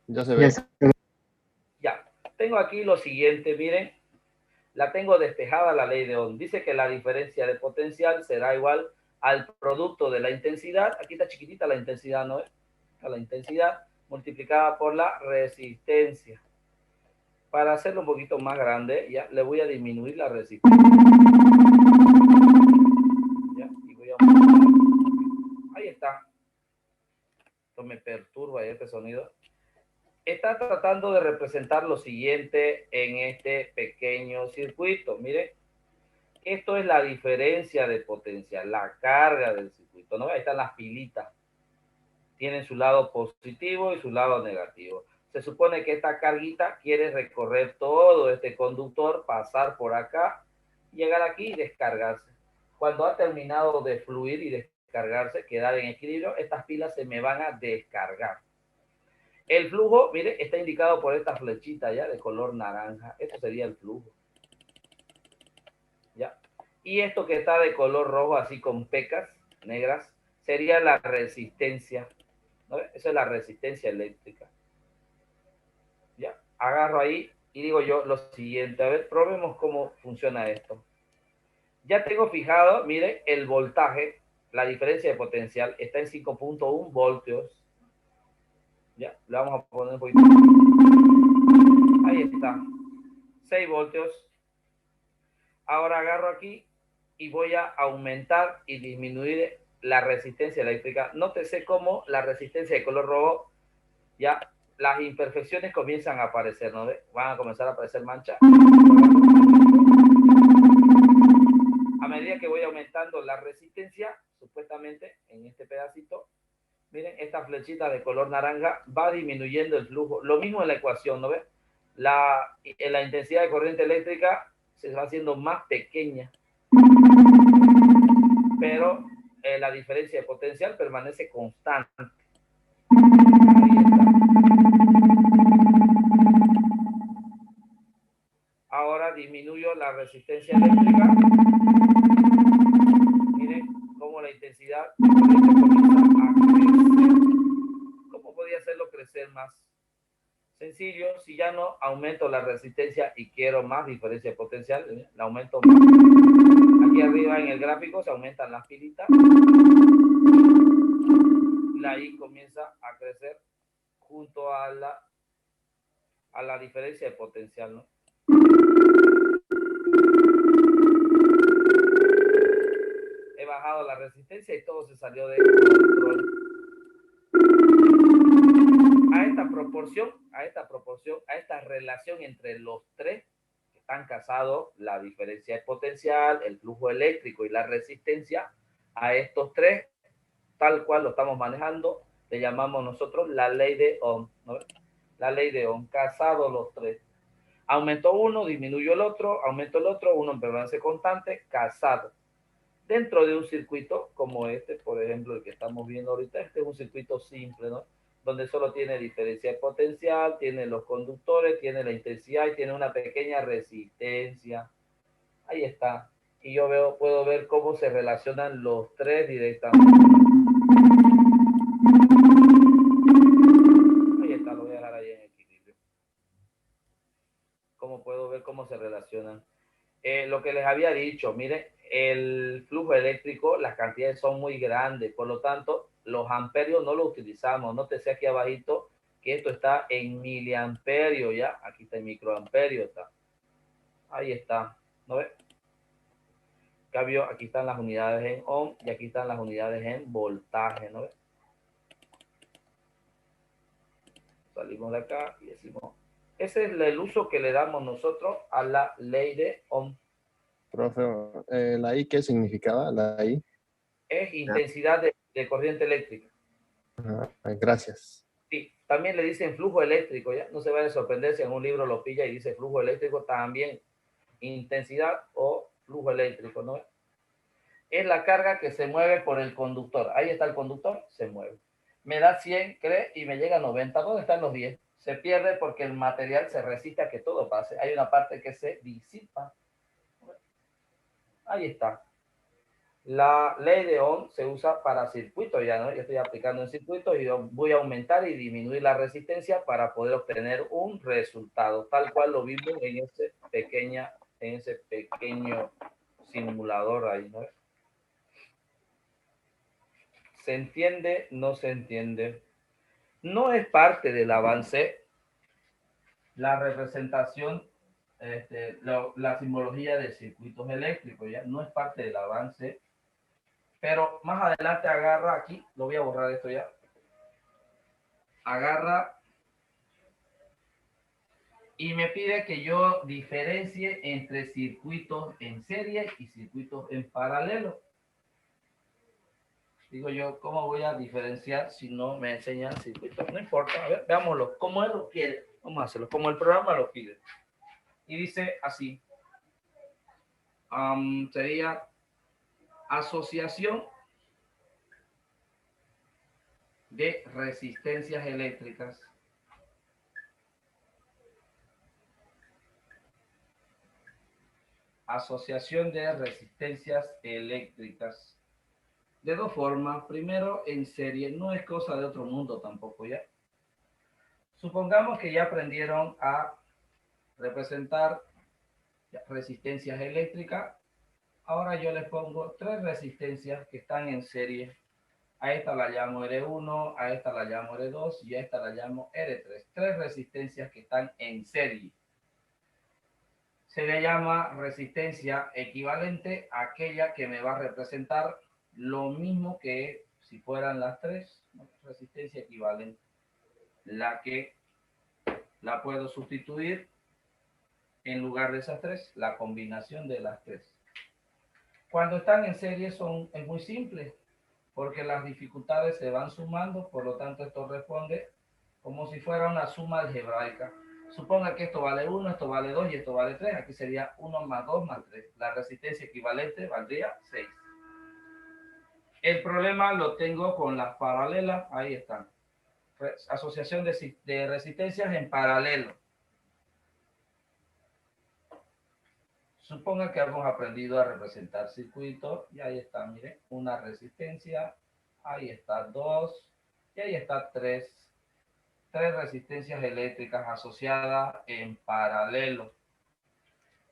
Ya se ve. Ya. Tengo aquí lo siguiente, miren. La tengo despejada la ley de Ohm. Dice que la diferencia de potencial será igual al producto de la intensidad. Aquí está chiquitita la intensidad, ¿no? La intensidad multiplicada por la resistencia. Para hacerlo un poquito más grande, ya le voy a disminuir la resistencia. Ya, y voy a aumentar. Ahí está. Esto me perturba este sonido. Está tratando de representar lo siguiente en este pequeño circuito. Miren, esto es la diferencia de potencial, la carga del circuito, ¿no? Ahí están las pilitas. Tienen su lado positivo y su lado negativo. Se supone que esta carguita quiere recorrer todo este conductor, pasar por acá, llegar aquí y descargarse. Cuando ha terminado de fluir y descargarse, quedar en equilibrio, estas pilas se me van a descargar. El flujo, mire, está indicado por esta flechita ya de color naranja. Esto sería el flujo. ¿Ya? Y esto que está de color rojo, así con pecas negras, sería la resistencia. ¿No? Esa es la resistencia eléctrica. ¿Ya? Agarro ahí y digo yo lo siguiente. A ver, probemos cómo funciona esto. Ya tengo fijado, mire, el voltaje, la diferencia de potencial está en 5.1 voltios. Ya, le vamos a poner un poquito. Ahí está. 6 voltios. Ahora agarro aquí y voy a aumentar y disminuir la resistencia eléctrica. Nótese cómo la resistencia de color rojo, ya las imperfecciones comienzan a aparecer, ¿no? Van a comenzar a aparecer manchas. A medida que voy aumentando la resistencia, supuestamente en este pedacito, miren, esta flechita de color naranja va disminuyendo el flujo. Lo mismo en la ecuación, ¿no ves? La intensidad de corriente eléctrica se va haciendo más pequeña, pero la diferencia de potencial permanece constante. Ahí está. Ahora disminuyo la resistencia eléctrica. Miren cómo la intensidad de corriente comienza a crecer. ¿Cómo podía hacerlo crecer más? Sencillo, si ya no aumento la resistencia y quiero más diferencia de potencial, la aumento más. Aquí arriba en el gráfico se aumentan las pilitas. La I comienza a crecer junto a la diferencia de potencial, ¿no? He bajado la resistencia y todo se salió de control. A esta relación entre los tres que están casados, la diferencia de potencial, el flujo eléctrico y la resistencia, a estos tres, tal cual lo estamos manejando, le llamamos nosotros la ley de Ohm, ¿no? La ley de Ohm, casados los tres. Aumentó uno, disminuyó el otro, aumentó el otro, uno permanece constante, casado. Dentro de un circuito como este, por ejemplo, el que estamos viendo ahorita, este es un circuito simple, ¿no? Donde solo tiene diferencia de potencial, tiene los conductores, tiene la intensidad y tiene una pequeña resistencia. Ahí está. Y yo puedo ver cómo se relacionan los tres directamente. Ahí está, lo voy a dejar ahí en equilibrio. Cómo puedo ver cómo se relacionan. Lo que les había dicho, miren, el flujo eléctrico, las cantidades son muy grandes, por lo tanto, los amperios no los utilizamos. Nótese aquí abajito que esto está en miliamperios, ¿ya? Aquí está en microamperios, está. Ahí está, ¿no ves? Cambio, aquí están las unidades en ohm y aquí están las unidades en voltaje, ¿no ves? Salimos de acá y decimos, ese es el uso que le damos nosotros a la ley de Ohm. Profe, ¿la I qué significaba? La I. Es intensidad de corriente eléctrica. Gracias. Sí, también le dicen flujo eléctrico, ¿ya? No se vaya a sorprender si en un libro lo pilla y dice flujo eléctrico, también intensidad o flujo eléctrico, ¿no? Es la carga que se mueve por el conductor. Ahí está el conductor, se mueve. Me da 100, cree, y me llega a 90. ¿Dónde están los 10? Se pierde porque el material se resiste a que todo pase. Hay una parte que se disipa. Ahí está. La ley de Ohm se usa para circuitos, ya no, yo estoy aplicando en circuitos y yo voy a aumentar y disminuir la resistencia para poder obtener un resultado, tal cual lo vimos en ese pequeño simulador ahí, ¿no? ¿Se entiende? ¿No se entiende? No es parte del avance la representación, la simbología de circuitos eléctricos, ya no es parte del avance. Pero más adelante agarra aquí, lo voy a borrar esto ya. Agarra y me pide que yo diferencie entre circuitos en serie y circuitos en paralelo. Digo yo, ¿cómo voy a diferenciar si no me enseñan circuitos? No importa, a ver, veámoslo, como él lo quiere. Vamos a hacerlo, como el programa lo pide. Y dice así. Sería asociación de resistencias eléctricas. Asociación de resistencias eléctricas. De dos formas. Primero, en serie. No es cosa de otro mundo tampoco, ¿ya? Supongamos que ya aprendieron a representar resistencias eléctricas. Ahora yo les pongo tres resistencias que están en serie. A esta la llamo R1, a esta la llamo R2 y a esta la llamo R3. Tres resistencias que están en serie. Se le llama resistencia equivalente a aquella que me va a representar lo mismo que si fueran las tres. Resistencia equivalente. La que la puedo sustituir en lugar de esas tres, la combinación de las tres. Cuando están en serie es muy simple, porque las dificultades se van sumando, por lo tanto esto responde como si fuera una suma algebraica. Suponga que esto vale 1, esto vale 2 y esto vale 3. Aquí sería 1 más 2 más 3. La resistencia equivalente valdría 6. El problema lo tengo con las paralelas. Ahí están. Asociación de resistencias en paralelo. Suponga que hemos aprendido a representar circuitos. Y ahí está, miren. Una resistencia. Ahí está 2. Y ahí está 3. Tres resistencias eléctricas asociadas en paralelo.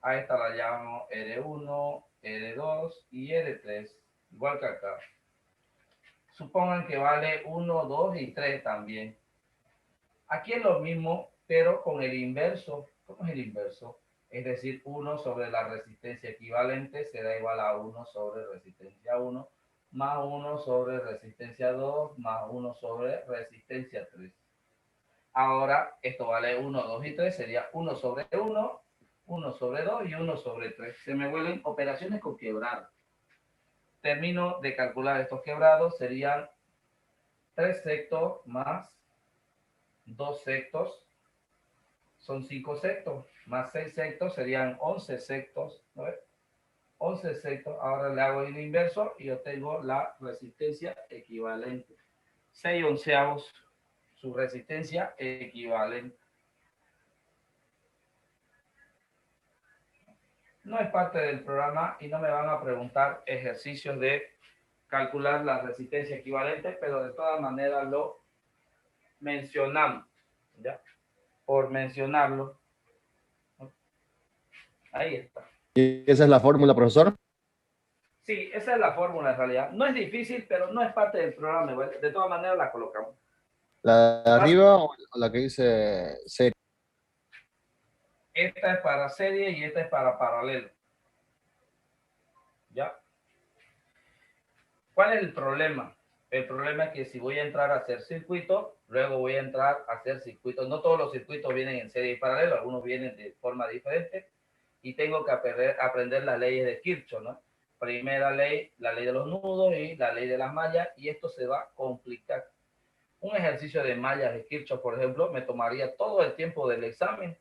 A esta la llamo R1, R2 y R3, igual que acá. Supongan que vale 1, 2 y 3 también. Aquí es lo mismo, pero con el inverso. ¿Cómo es el inverso? Es decir, 1 sobre la resistencia equivalente será igual a 1 sobre resistencia 1, más 1 sobre resistencia 2, más 1 sobre resistencia 3. Ahora, esto vale 1, 2 y 3, sería 1 sobre 1, 1 sobre 2 y 1 sobre 3. Se me vuelven operaciones con quebrados. Termino de calcular estos quebrados, serían 3 sectos más 2 sectos, son 5 sectos, más 6 sectos serían 11 sectos, ¿no ves? 11 sectos, ahora le hago el inverso y obtengo la resistencia equivalente. 6 onceavos. Su resistencia equivalente. No es parte del programa y no me van a preguntar ejercicios de calcular la resistencia equivalente, pero de todas maneras lo mencionamos, ¿ya? Por mencionarlo. Ahí está. ¿Y esa es la fórmula, profesor? Sí, esa es la fórmula en realidad. No es difícil, pero no es parte del programa, ¿vale? De todas maneras la colocamos. ¿La de arriba o la que dice serie? Esta es para serie y esta es para paralelo. ¿Ya? ¿Cuál es el problema? El problema es que si voy a entrar a hacer circuitos, luego voy a entrar a hacer circuitos. No todos los circuitos vienen en serie y paralelo, algunos vienen de forma diferente y tengo que aprender las leyes de Kirchhoff, ¿no? Primera ley, la ley de los nudos y la ley de las mallas, y esto se va a complicar. Un ejercicio de mallas de Kirchhoff, por ejemplo, me tomaría todo el tiempo del examen,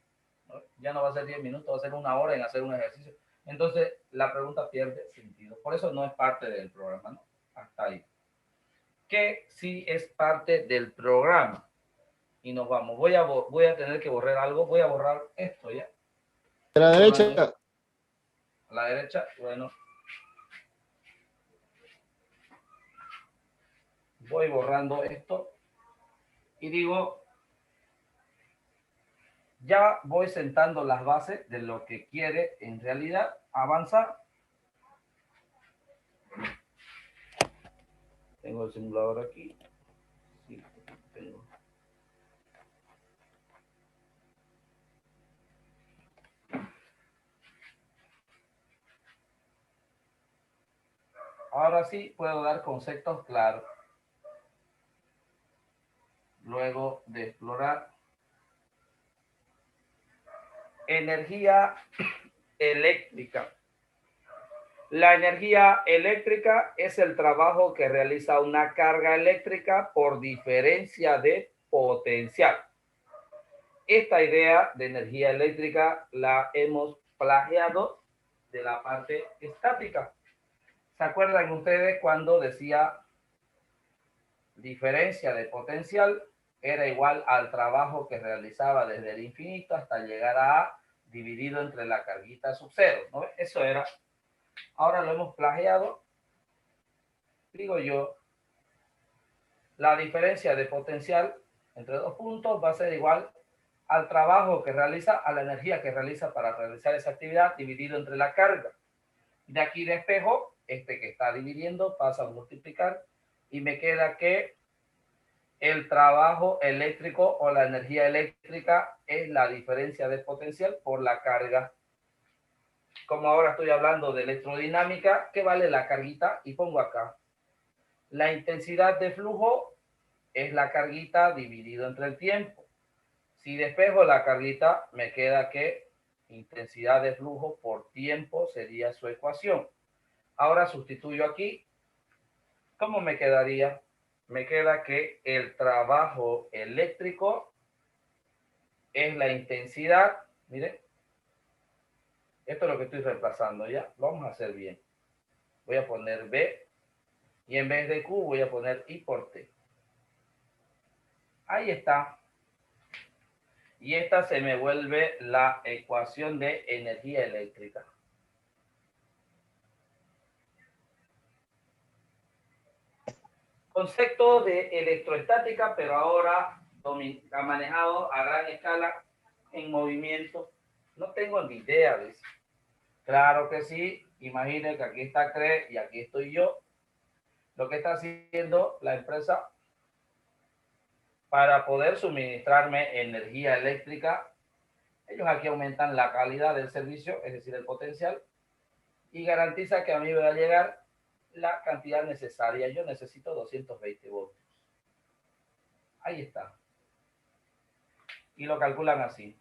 ¿no? Ya no va a ser 10 minutos, va a ser 1 hora en hacer un ejercicio. Entonces, la pregunta pierde sentido. Por eso no es parte del programa, ¿no? Hasta ahí. Que sí es parte del programa. Y nos vamos. Voy a tener que borrar algo. Voy a borrar esto ya. A la derecha. A la derecha, bueno. Voy borrando esto. Y digo, ya voy sentando las bases de lo que quiere en realidad avanzar. Tengo el simulador aquí. Sí, tengo. Ahora sí puedo dar conceptos claros. Luego de explorar energía eléctrica. La energía eléctrica es el trabajo que realiza una carga eléctrica por diferencia de potencial. Esta idea de energía eléctrica la hemos plagiado de la parte estática. ¿Se acuerdan ustedes cuando decía diferencia de potencial era igual al trabajo que realizaba desde el infinito hasta llegar a A dividido entre la carguita sub cero, ¿no? Eso era. Ahora lo hemos plagiado. Digo yo, la diferencia de potencial entre dos puntos va a ser igual al trabajo que realiza, a la energía que realiza para realizar esa actividad dividido entre la carga. De aquí despejo, este que está dividiendo pasa a multiplicar y me queda que el trabajo eléctrico o la energía eléctrica es la diferencia de potencial por la carga. Como ahora estoy hablando de electrodinámica, ¿qué vale la carguita? Y pongo acá. La intensidad de flujo es la carguita dividido entre el tiempo. Si despejo la carguita, me queda que intensidad de flujo por tiempo sería su ecuación. Ahora sustituyo aquí. ¿Cómo me quedaría? Me queda que el trabajo eléctrico es la intensidad. Miren, esto es lo que estoy reemplazando ya. Lo vamos a hacer bien. Voy a poner B y en vez de Q voy a poner I por T. Ahí está. Y esta se me vuelve la ecuación de energía eléctrica. Concepto de electroestática, pero ahora manejado a gran escala en movimiento. No tengo ni idea de eso. Claro que sí. Imaginen que aquí está CRE y aquí estoy yo. Lo que está haciendo la empresa para poder suministrarme energía eléctrica, ellos aquí aumentan la calidad del servicio, es decir, el potencial, y garantiza que a mí va a llegar la cantidad necesaria. Yo necesito 220 voltios. Ahí está. Y lo calculan así.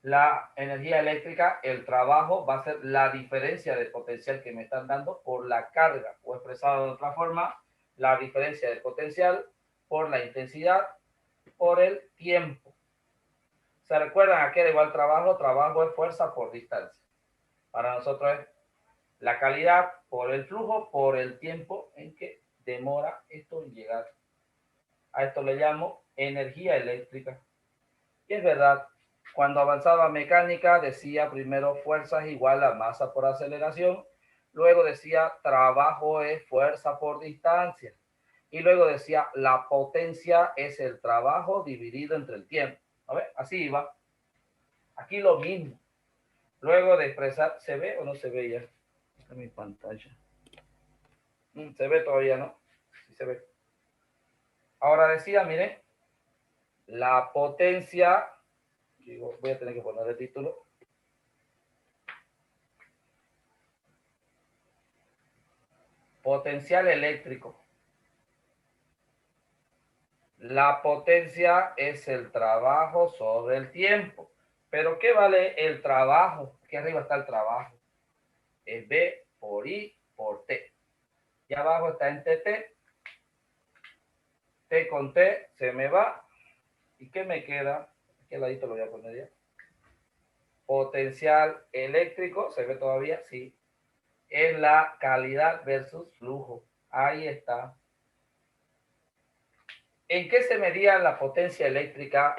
La energía eléctrica, el trabajo va a ser la diferencia de potencial que me están dando por la carga, o expresado de otra forma, la diferencia de potencial por la intensidad por el tiempo. ¿Se recuerdan a qué era igual trabajo? Trabajo es fuerza por distancia. Para nosotros es la calidad por el flujo, por el tiempo en que demora esto en llegar. A esto le llamo energía eléctrica. Y es verdad, cuando avanzaba mecánica decía primero fuerza es igual a masa por aceleración, luego decía trabajo es fuerza por distancia, y luego decía la potencia es el trabajo dividido entre el tiempo. A ver, así iba. Aquí lo mismo. Luego de expresar, ¿se ve o no se ve ya? Esta es mi pantalla. Se ve todavía, ¿no? Sí se ve. Ahora decía, miren, la potencia, voy a tener que poner el título. Potencial eléctrico. La potencia es el trabajo sobre el tiempo. Pero ¿qué vale el trabajo? Aquí arriba está el trabajo. Es B por I por T. Y abajo está en TT. T con T se me va. ¿Y qué me queda? Aquí al ladito lo voy a poner ya. potencial eléctrico, ¿se ve todavía? Sí. Es la calidad versus flujo. Ahí está. ¿En qué se medía la potencia eléctrica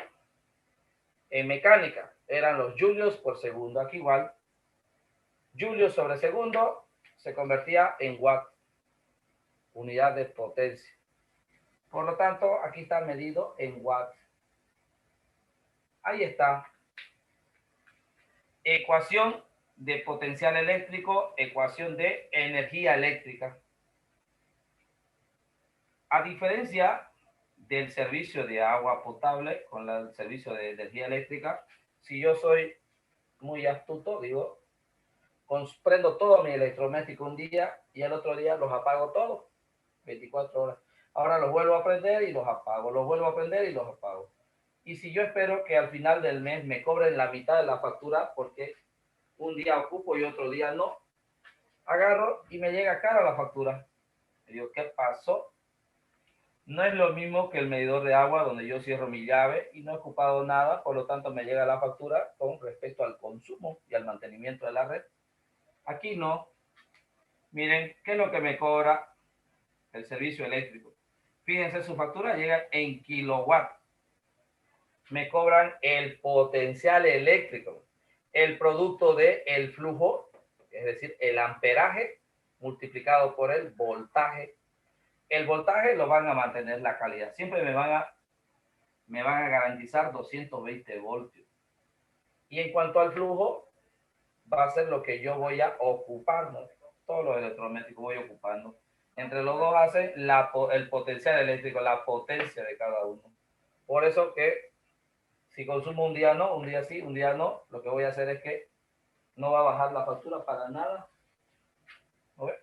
en mecánica? Eran los julios por segundo. Aquí igual. Julios sobre segundo se convertía en watt, unidad de potencia. Por lo tanto, aquí está medido en watt. Ahí está. Ecuación de potencial eléctrico, ecuación de energía eléctrica. A diferencia del servicio de agua potable con el servicio de energía eléctrica, si yo soy muy astuto, digo, prendo todo mi electrodoméstico un día y el otro día los apago todos, 24 horas. Ahora los vuelvo a prender y los apago, los vuelvo a prender y los apago. Y si yo espero que al final del mes me cobren la mitad de la factura porque un día ocupo y otro día no, agarro y me llega cara la factura. Y digo, ¿qué pasó? No es lo mismo que el medidor de agua donde yo cierro mi llave y no he ocupado nada, por lo tanto me llega la factura con respecto al consumo y al mantenimiento de la red. Aquí no. Miren, ¿qué es lo que me cobra el servicio eléctrico? Fíjense, su factura llega en kilowatt. Me cobran el potencial eléctrico, el producto del flujo, es decir, el amperaje multiplicado por el voltaje. El voltaje lo van a mantener la calidad. Siempre me van a garantizar 220 voltios. Y en cuanto al flujo, va a ser lo que yo voy a ocupar, ¿no? Todos los electrodomésticos voy ocupando. Entre los dos hacen el potencial eléctrico, la potencia de cada uno. Por eso que si consumo un día no, un día sí, un día no, lo que voy a hacer es que no va a bajar la factura para nada. ¿Okay?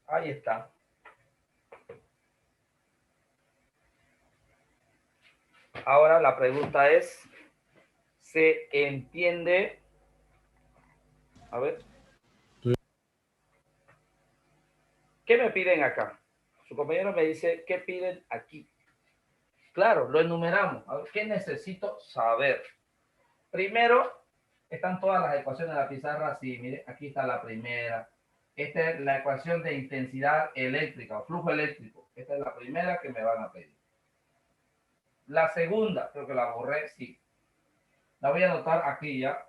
Ahí está. Ahora la pregunta es, ¿se entiende? A ver. ¿Qué me piden acá? Su compañero me dice, ¿qué piden aquí? Claro, lo enumeramos. A ver, ¿qué necesito saber? Primero, están todas las ecuaciones de la pizarra. Sí, mire, aquí está la primera. Esta es la ecuación de intensidad eléctrica o flujo eléctrico. Esta es la primera que me van a pedir. La segunda, creo que la borré, sí. La voy a anotar aquí ya.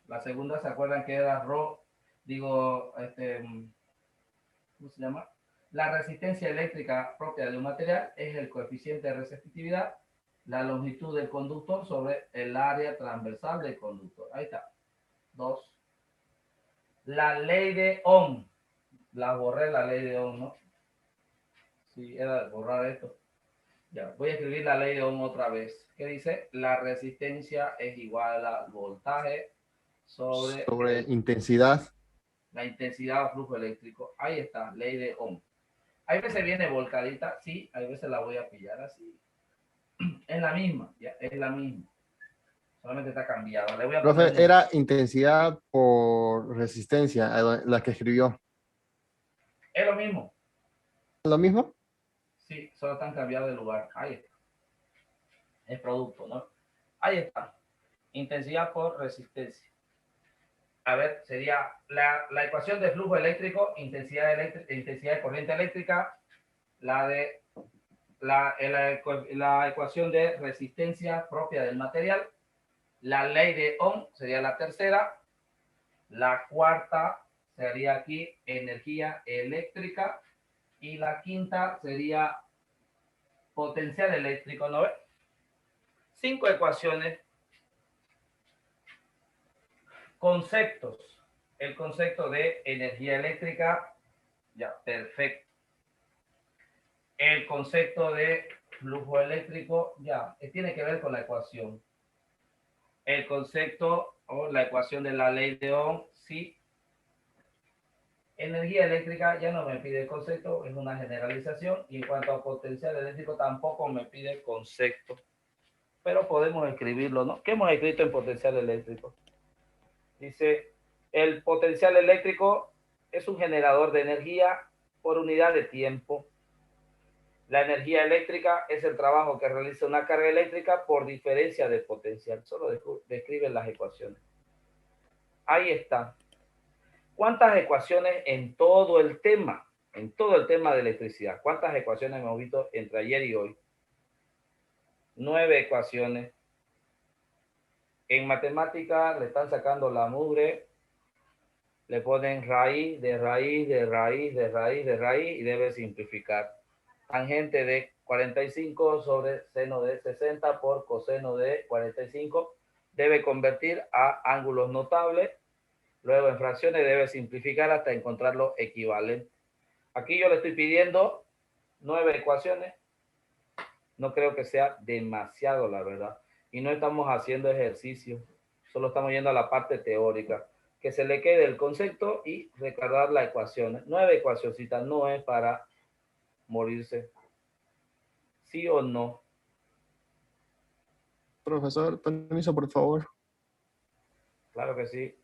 La segunda, ¿se acuerdan que era ¿cómo se llama? La resistencia eléctrica propia de un material es el coeficiente de resistividad, la longitud del conductor sobre el área transversal del conductor. Ahí está. 2. La ley de Ohm. La borré, la ley de Ohm, ¿no? Sí, era borrar esto. Ya, voy a escribir la ley de Ohm otra vez. ¿Qué dice? La resistencia es igual al voltaje sobre intensidad. la intensidad o flujo eléctrico. Ahí está, ley de Ohm. Hay veces viene volcadita, sí, hay veces la voy a pillar así. Es la misma, ya, es la misma. Solamente está cambiada. Le voy a poner Profe, era intensidad por resistencia, la que escribió. Es lo mismo. ¿Lo mismo? Sí, solo están cambiados de lugar. Ahí está. Es producto, ¿no? Ahí está. Intensidad por resistencia. A ver, sería la ecuación de flujo eléctrico, intensidad de corriente eléctrica, la ecuación de resistencia propia del material, la ley de Ohm sería la tercera, la cuarta sería aquí energía eléctrica y la quinta sería potencial eléctrico, ¿no ves? 5 ecuaciones. Conceptos. El concepto de energía eléctrica, ya, perfecto. El concepto de flujo eléctrico, ya, tiene que ver con la ecuación. El concepto o la ecuación de la ley de Ohm, sí. Energía eléctrica ya no me pide el concepto, es una generalización. Y en cuanto a potencial eléctrico, tampoco me pide el concepto. Pero podemos escribirlo, ¿no? ¿Qué hemos escrito en potencial eléctrico? Dice, el potencial eléctrico es un generador de energía por unidad de tiempo. La energía eléctrica es el trabajo que realiza una carga eléctrica por diferencia de potencial. Solo describen las ecuaciones. Ahí está. ¿Cuántas ecuaciones en todo el tema? En todo el tema de electricidad. ¿Cuántas ecuaciones hemos visto entre ayer y hoy? 9 ecuaciones. En matemática le están sacando la mugre, le ponen raíz de raíz de raíz de raíz de raíz y debe simplificar. Tangente de 45 sobre seno de 60 por coseno de 45 debe convertir a ángulos notables. Luego en fracciones debe simplificar hasta encontrar los equivalentes. Aquí yo le estoy pidiendo 9 ecuaciones. No creo que sea demasiado, la verdad. Y no estamos haciendo ejercicio. Solo estamos yendo a la parte teórica. Que se le quede el concepto y recordar la ecuación. 9 ecuacioncitas no es para morirse. ¿Sí o no? Profesor, permiso, por favor. Claro que sí.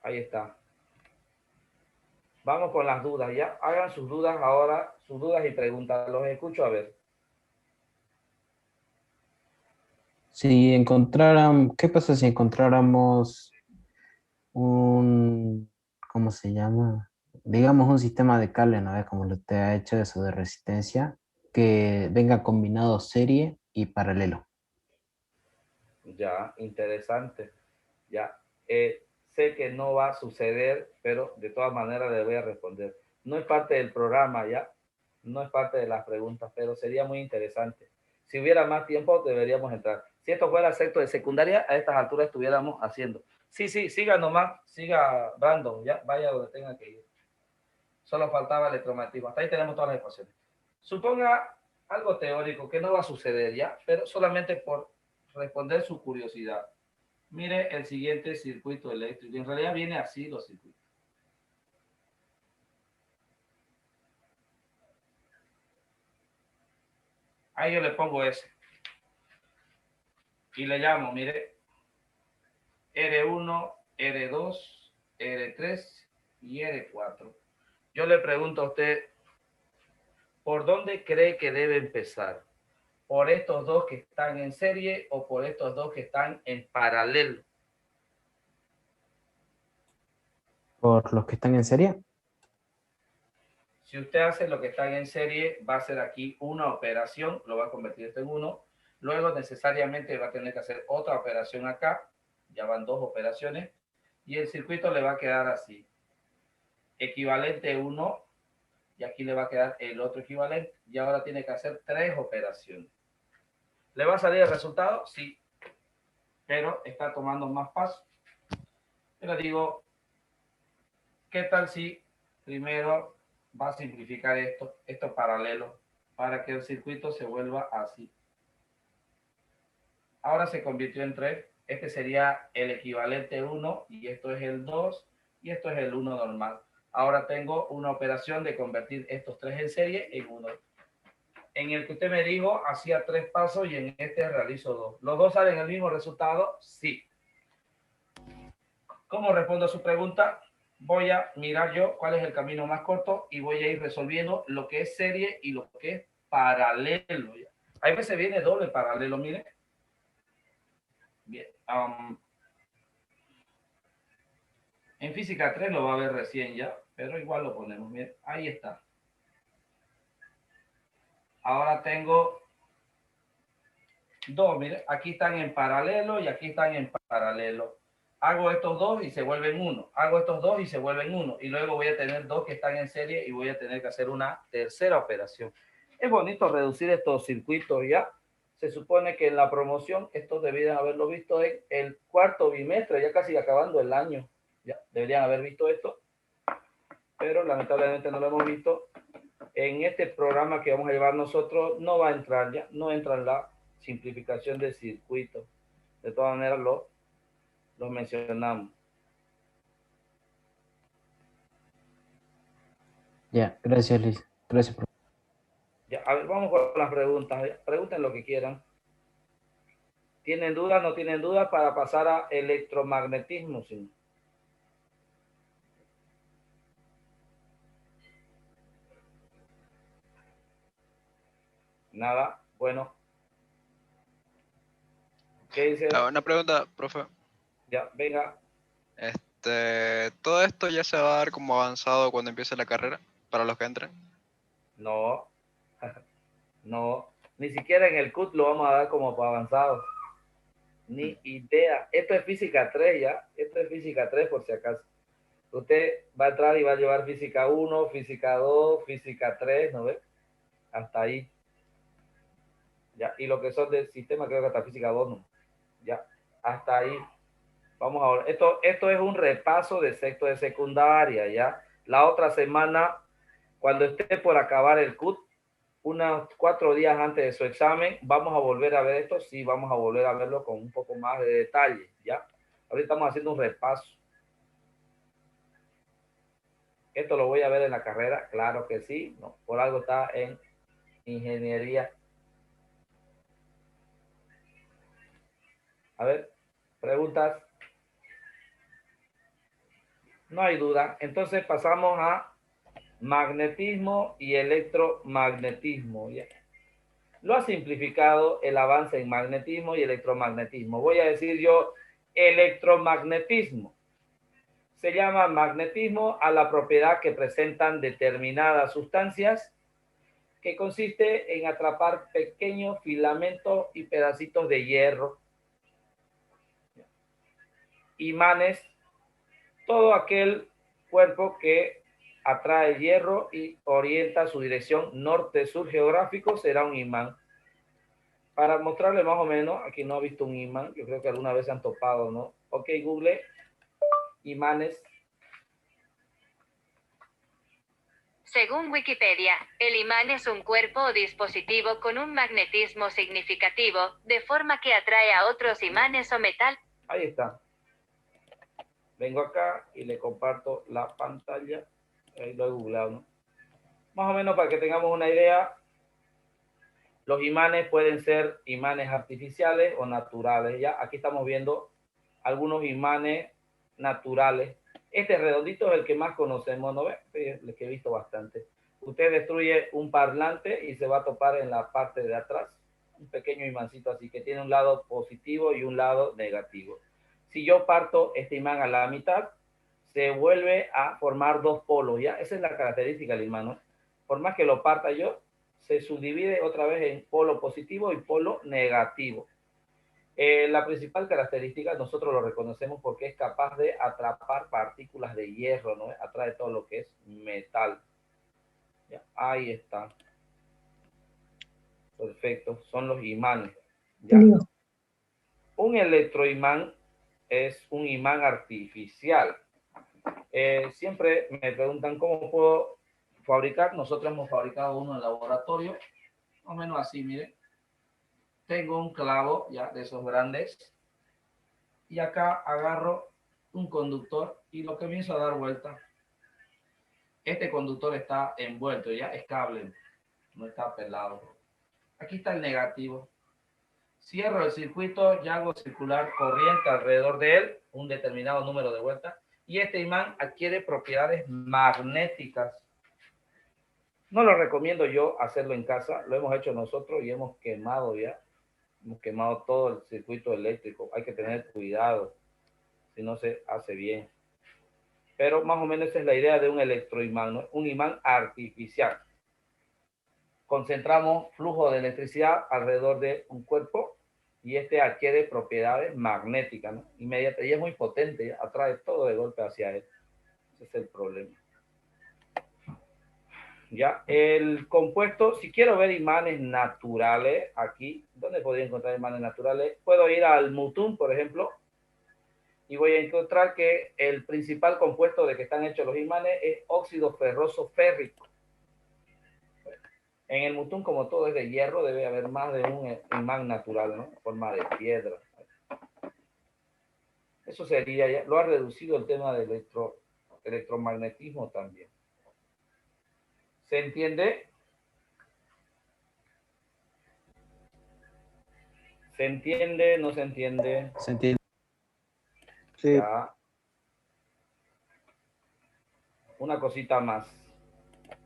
Ahí está. Vamos con las dudas, ¿ya? Hagan sus dudas ahora, sus dudas y preguntas. Los escucho a ver. Si encontraran, ¿qué pasa si encontráramos un, ¿cómo se llama? Digamos un sistema de cable, ¿no? Como lo te ha hecho eso de resistencia, que venga combinado serie y paralelo. Ya, interesante. Ya, sé que no va a suceder, pero de todas maneras le voy a responder. No es parte del programa, ya. No es parte de las preguntas, pero sería muy interesante. Si hubiera más tiempo, deberíamos entrar. Si esto fuera sexto de secundaria, a estas alturas estuviéramos haciendo. Sí, sí, siga nomás, siga Brandon, ya, vaya donde tenga que ir. Solo faltaba electromagnetismo. Hasta ahí tenemos todas las ecuaciones. Suponga algo teórico que no va a suceder ya, pero solamente por responder su curiosidad. Mire el siguiente circuito eléctrico. En realidad viene así los circuitos. Ahí yo le pongo ese. Y le llamo, mire, R1, R2, R3 y R4. Yo le pregunto a usted, ¿por dónde cree que debe empezar? ¿Por estos dos que están en serie o por estos dos que están en paralelo? ¿Por los que están en serie? Si usted hace lo que están en serie, va a hacer aquí una operación, lo va a convertir esto en uno. Luego necesariamente va a tener que hacer otra operación acá. Ya van 2 operaciones. Y el circuito le va a quedar así. Equivalente 1. Y aquí le va a quedar el otro equivalente. Y ahora tiene que hacer 3 operaciones. ¿Le va a salir el resultado? Sí. Pero está tomando más pasos. Yo le digo, ¿qué tal si primero va a simplificar esto paralelo, para que el circuito se vuelva así? Ahora se convirtió en 3. Este sería el equivalente 1 y esto es el 2 y esto es el 1 normal. Ahora tengo una operación de convertir estos 3 en serie en 1. En el que usted me dijo, hacía 3 pasos y en este realizo 2. ¿Los dos salen el mismo resultado? Sí. ¿Cómo respondo a su pregunta? Voy a mirar yo cuál es el camino más corto y voy a ir resolviendo lo que es serie y lo que es paralelo. Hay veces viene doble paralelo, mire. Bien. En física 3 lo va a ver recién ya, pero igual lo ponemos. Bien, ahí está. Ahora tengo dos, mire, aquí están en paralelo y aquí están en paralelo. Hago estos dos y se vuelven uno. Hago estos dos y se vuelven uno. Y luego voy a tener dos que están en serie y voy a tener que hacer una tercera operación. Es bonito reducir estos circuitos ya. Se supone que en la promoción, estos deberían haberlo visto en el cuarto bimestre, ya casi acabando el año. Ya deberían haber visto esto, pero lamentablemente no lo hemos visto. En este programa que vamos a llevar nosotros no va a entrar ya, no entra en la simplificación de circuitos. De todas maneras lo mencionamos. Ya, gracias, Liz. Gracias, profe. Ya, a ver, vamos con las preguntas. Ya. Pregunten lo que quieran. ¿Tienen dudas? ¿No tienen dudas? Para pasar a electromagnetismo, sí. Nada, bueno. ¿Qué dice? Una pregunta, profe. Ya, venga. Todo esto ya se va a dar como avanzado cuando empiece la carrera, para los que entren. No, no. Ni siquiera en el CUT lo vamos a dar como para avanzado. Ni idea. Esto es física 3 ya. Esto es física 3 por si acaso. Usted va a entrar y va a llevar física 1, física 2, física 3, ¿no ve? Hasta ahí. Ya. Y lo que son del sistema creo que hasta física 2, ¿no? Ya. Hasta ahí. Vamos ahora. Esto es un repaso de sexto de secundaria, ¿ya? La otra semana, cuando esté por acabar el CUT, unos 4 días antes de su examen, vamos a volver a ver esto. Sí, vamos a volver a verlo con un poco más de detalle, ¿ya? Ahorita estamos haciendo un repaso. Esto lo voy a ver en la carrera, claro que sí, ¿no? Por algo está en ingeniería. A ver, preguntas. No hay duda. Entonces pasamos a magnetismo y electromagnetismo, ¿ya? Lo ha simplificado el avance en magnetismo y electromagnetismo. Voy a decir yo electromagnetismo. Se llama magnetismo a la propiedad que presentan determinadas sustancias, que consiste en atrapar pequeños filamentos y pedacitos de hierro, imanes, todo aquel cuerpo que atrae hierro y orienta su dirección norte-sur geográfico será un imán. Para mostrarle más o menos, aquí no ha visto un imán, yo creo que alguna vez se han topado, ¿no? Ok, Google, imanes. Según Wikipedia, el imán es un cuerpo o dispositivo con un magnetismo significativo, de forma que atrae a otros imanes o metal. Ahí está. Vengo acá y le comparto la pantalla. Ahí lo he googleado, ¿no? Más o menos para que tengamos una idea, los imanes pueden ser imanes artificiales o naturales. Ya aquí estamos viendo algunos imanes naturales. Este redondito es el que más conocemos, ¿no ve? El que he visto bastante. Usted destruye un parlante y se va a topar en la parte de atrás un pequeño imancito así que tiene un lado positivo y un lado negativo. Si yo parto este imán a la mitad, se vuelve a formar dos polos, ¿ya? Esa es la característica del imán, ¿no? Por más que lo parta yo, se subdivide otra vez en polo positivo y polo negativo. La principal característica nosotros lo reconocemos porque es capaz de atrapar partículas de hierro, ¿no? Atrae todo lo que es metal. ¿Ya? Ahí está. Perfecto, son los imanes. ¿Ya? Un electroimán es un imán artificial. Siempre me preguntan cómo puedo fabricar. Nosotros hemos fabricado uno en laboratorio, más o menos así, miren. Tengo un clavo ya de esos grandes y acá agarro un conductor y lo comienzo a dar vuelta. Este conductor está envuelto, ya es cable, no está pelado. Aquí está el negativo. Cierro el circuito y hago circular corriente alrededor de él, un determinado número de vueltas, y este imán adquiere propiedades magnéticas. No lo recomiendo yo hacerlo en casa, lo hemos hecho nosotros y hemos quemado ya. Hemos quemado todo el circuito eléctrico. Hay que tener cuidado si no se hace bien. Pero más o menos esa es la idea de un electroimán, ¿no? Un imán artificial. Concentramos flujo de electricidad alrededor de un cuerpo y este adquiere propiedades magnéticas, ¿no? Inmediata, y es muy potente, atrae todo de golpe hacia él. Ese es el problema. Ya, el compuesto, si quiero ver imanes naturales aquí, ¿dónde podría encontrar imanes naturales? Puedo ir al Mutum, por ejemplo, y voy a encontrar que el principal compuesto de que están hechos los imanes es óxido ferroso férrico. En el Mutum, como todo es de hierro, debe haber más de un imán natural, ¿no? En forma de piedra. Eso sería, ya, lo ha reducido el tema del electromagnetismo también. ¿Se entiende? ¿Se entiende? ¿No se entiende? ¿Se entiende? Sí, Ya. Una cosita más.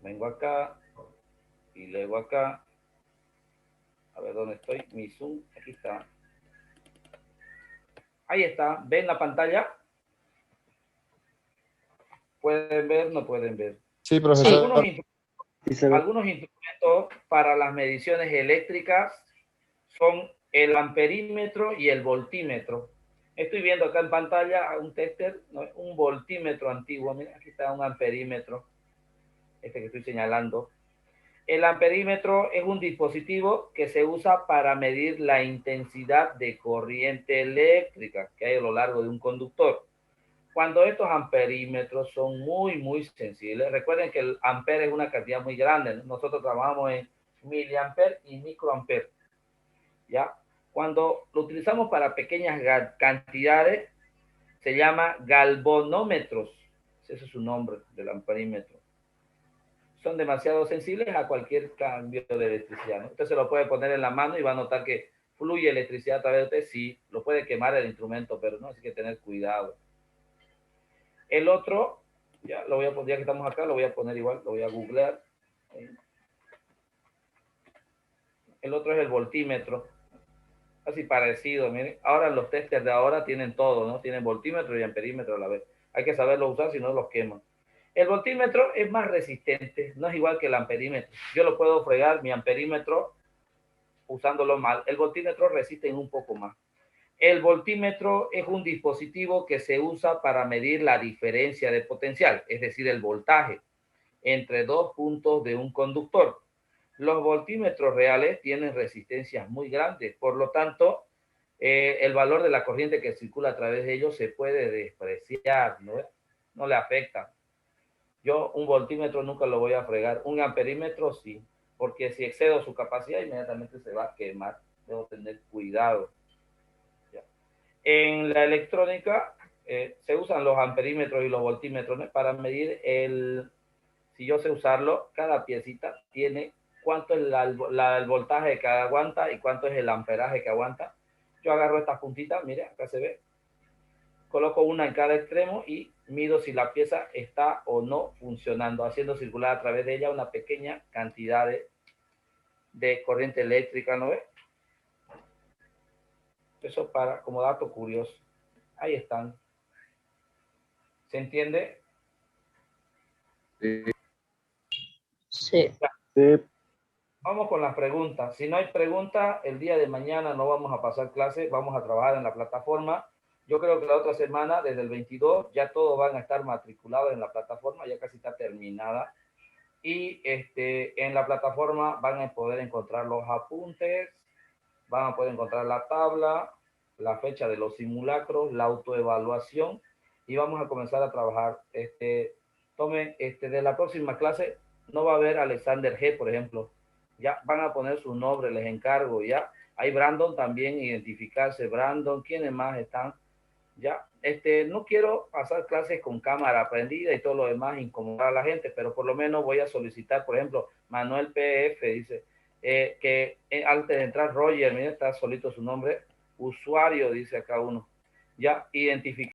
Vengo acá y luego acá. A ver dónde estoy. Mi zoom. Aquí está. Ahí está. ¿Ven la pantalla? ¿Pueden ver? ¿No pueden ver? Sí, profesor. Algunos instrumentos para las mediciones eléctricas son el amperímetro y el voltímetro. Estoy viendo acá en pantalla un tester, ¿no? Un voltímetro antiguo. Mira, aquí está un amperímetro, este que estoy señalando. El amperímetro es un dispositivo que se usa para medir la intensidad de corriente eléctrica que hay a lo largo de un conductor. Cuando estos amperímetros son muy sensibles, recuerden que el amper es una cantidad muy grande, ¿no? Nosotros trabajamos en miliamper y microamper, ¿ya? Cuando lo utilizamos para pequeñas cantidades, se llama galvanómetros. Ese es su nombre del amperímetro. Son demasiado sensibles a cualquier cambio de electricidad, ¿no? Usted se lo puede poner en la mano y va a notar que fluye electricidad a través de usted. Sí, lo puede quemar el instrumento, pero no, hay que tener cuidado. El otro, ya lo voy a poner, ya que estamos acá, lo voy a poner igual, lo voy a googlear. El otro es el voltímetro. Así parecido, miren. Ahora los testers de ahora tienen todo, ¿no? Tienen voltímetro y amperímetro a la vez. Hay que saberlo usar, si no los queman. El voltímetro es más resistente, no es igual que el amperímetro. Yo lo puedo fregar, mi amperímetro, usándolo mal. El voltímetro resiste un poco más. El voltímetro es un dispositivo que se usa para medir la diferencia de potencial, es decir, el voltaje, entre dos puntos de un conductor. Los voltímetros reales tienen resistencias muy grandes, por lo tanto, el valor de la corriente que circula a través de ellos se puede despreciar, ¿no? No le afecta. Yo un voltímetro nunca lo voy a fregar, un amperímetro sí, porque si excedo su capacidad inmediatamente se va a quemar. Debo tener cuidado. En la electrónica se usan los amperímetros y los voltímetros, ¿no? Para medir si yo sé usarlo, cada piecita tiene cuánto es el voltaje que aguanta y cuánto es el amperaje que aguanta. Yo agarro estas puntitas, mire, acá se ve. Coloco una en cada extremo y mido si la pieza está o no funcionando, haciendo circular a través de ella una pequeña cantidad de corriente eléctrica, ¿no ve? Eso como dato curioso. Ahí están. ¿Se entiende? Sí. Sí. Vamos con las preguntas. Si no hay preguntas, el día de mañana no vamos a pasar clase, vamos a trabajar en la plataforma. Yo creo que la otra semana, desde el 22, ya todos van a estar matriculados en la plataforma, ya casi está terminada. Y en la plataforma van a poder encontrar los apuntes, van a poder encontrar la tabla, la fecha de los simulacros, la autoevaluación, y vamos a comenzar a trabajar. Tomen, de la próxima clase no va a haber Alexander G, por ejemplo. Ya van a poner su nombre, les encargo, ya. Hay Brandon también, identificarse. Brandon, ¿quiénes más están? Ya, no quiero pasar clases con cámara prendida y todo lo demás, incomodar a la gente, pero por lo menos voy a solicitar, por ejemplo, Manuel PF dice que antes de entrar Roger, mira, está solito su nombre, usuario, dice acá uno, ya, identificar.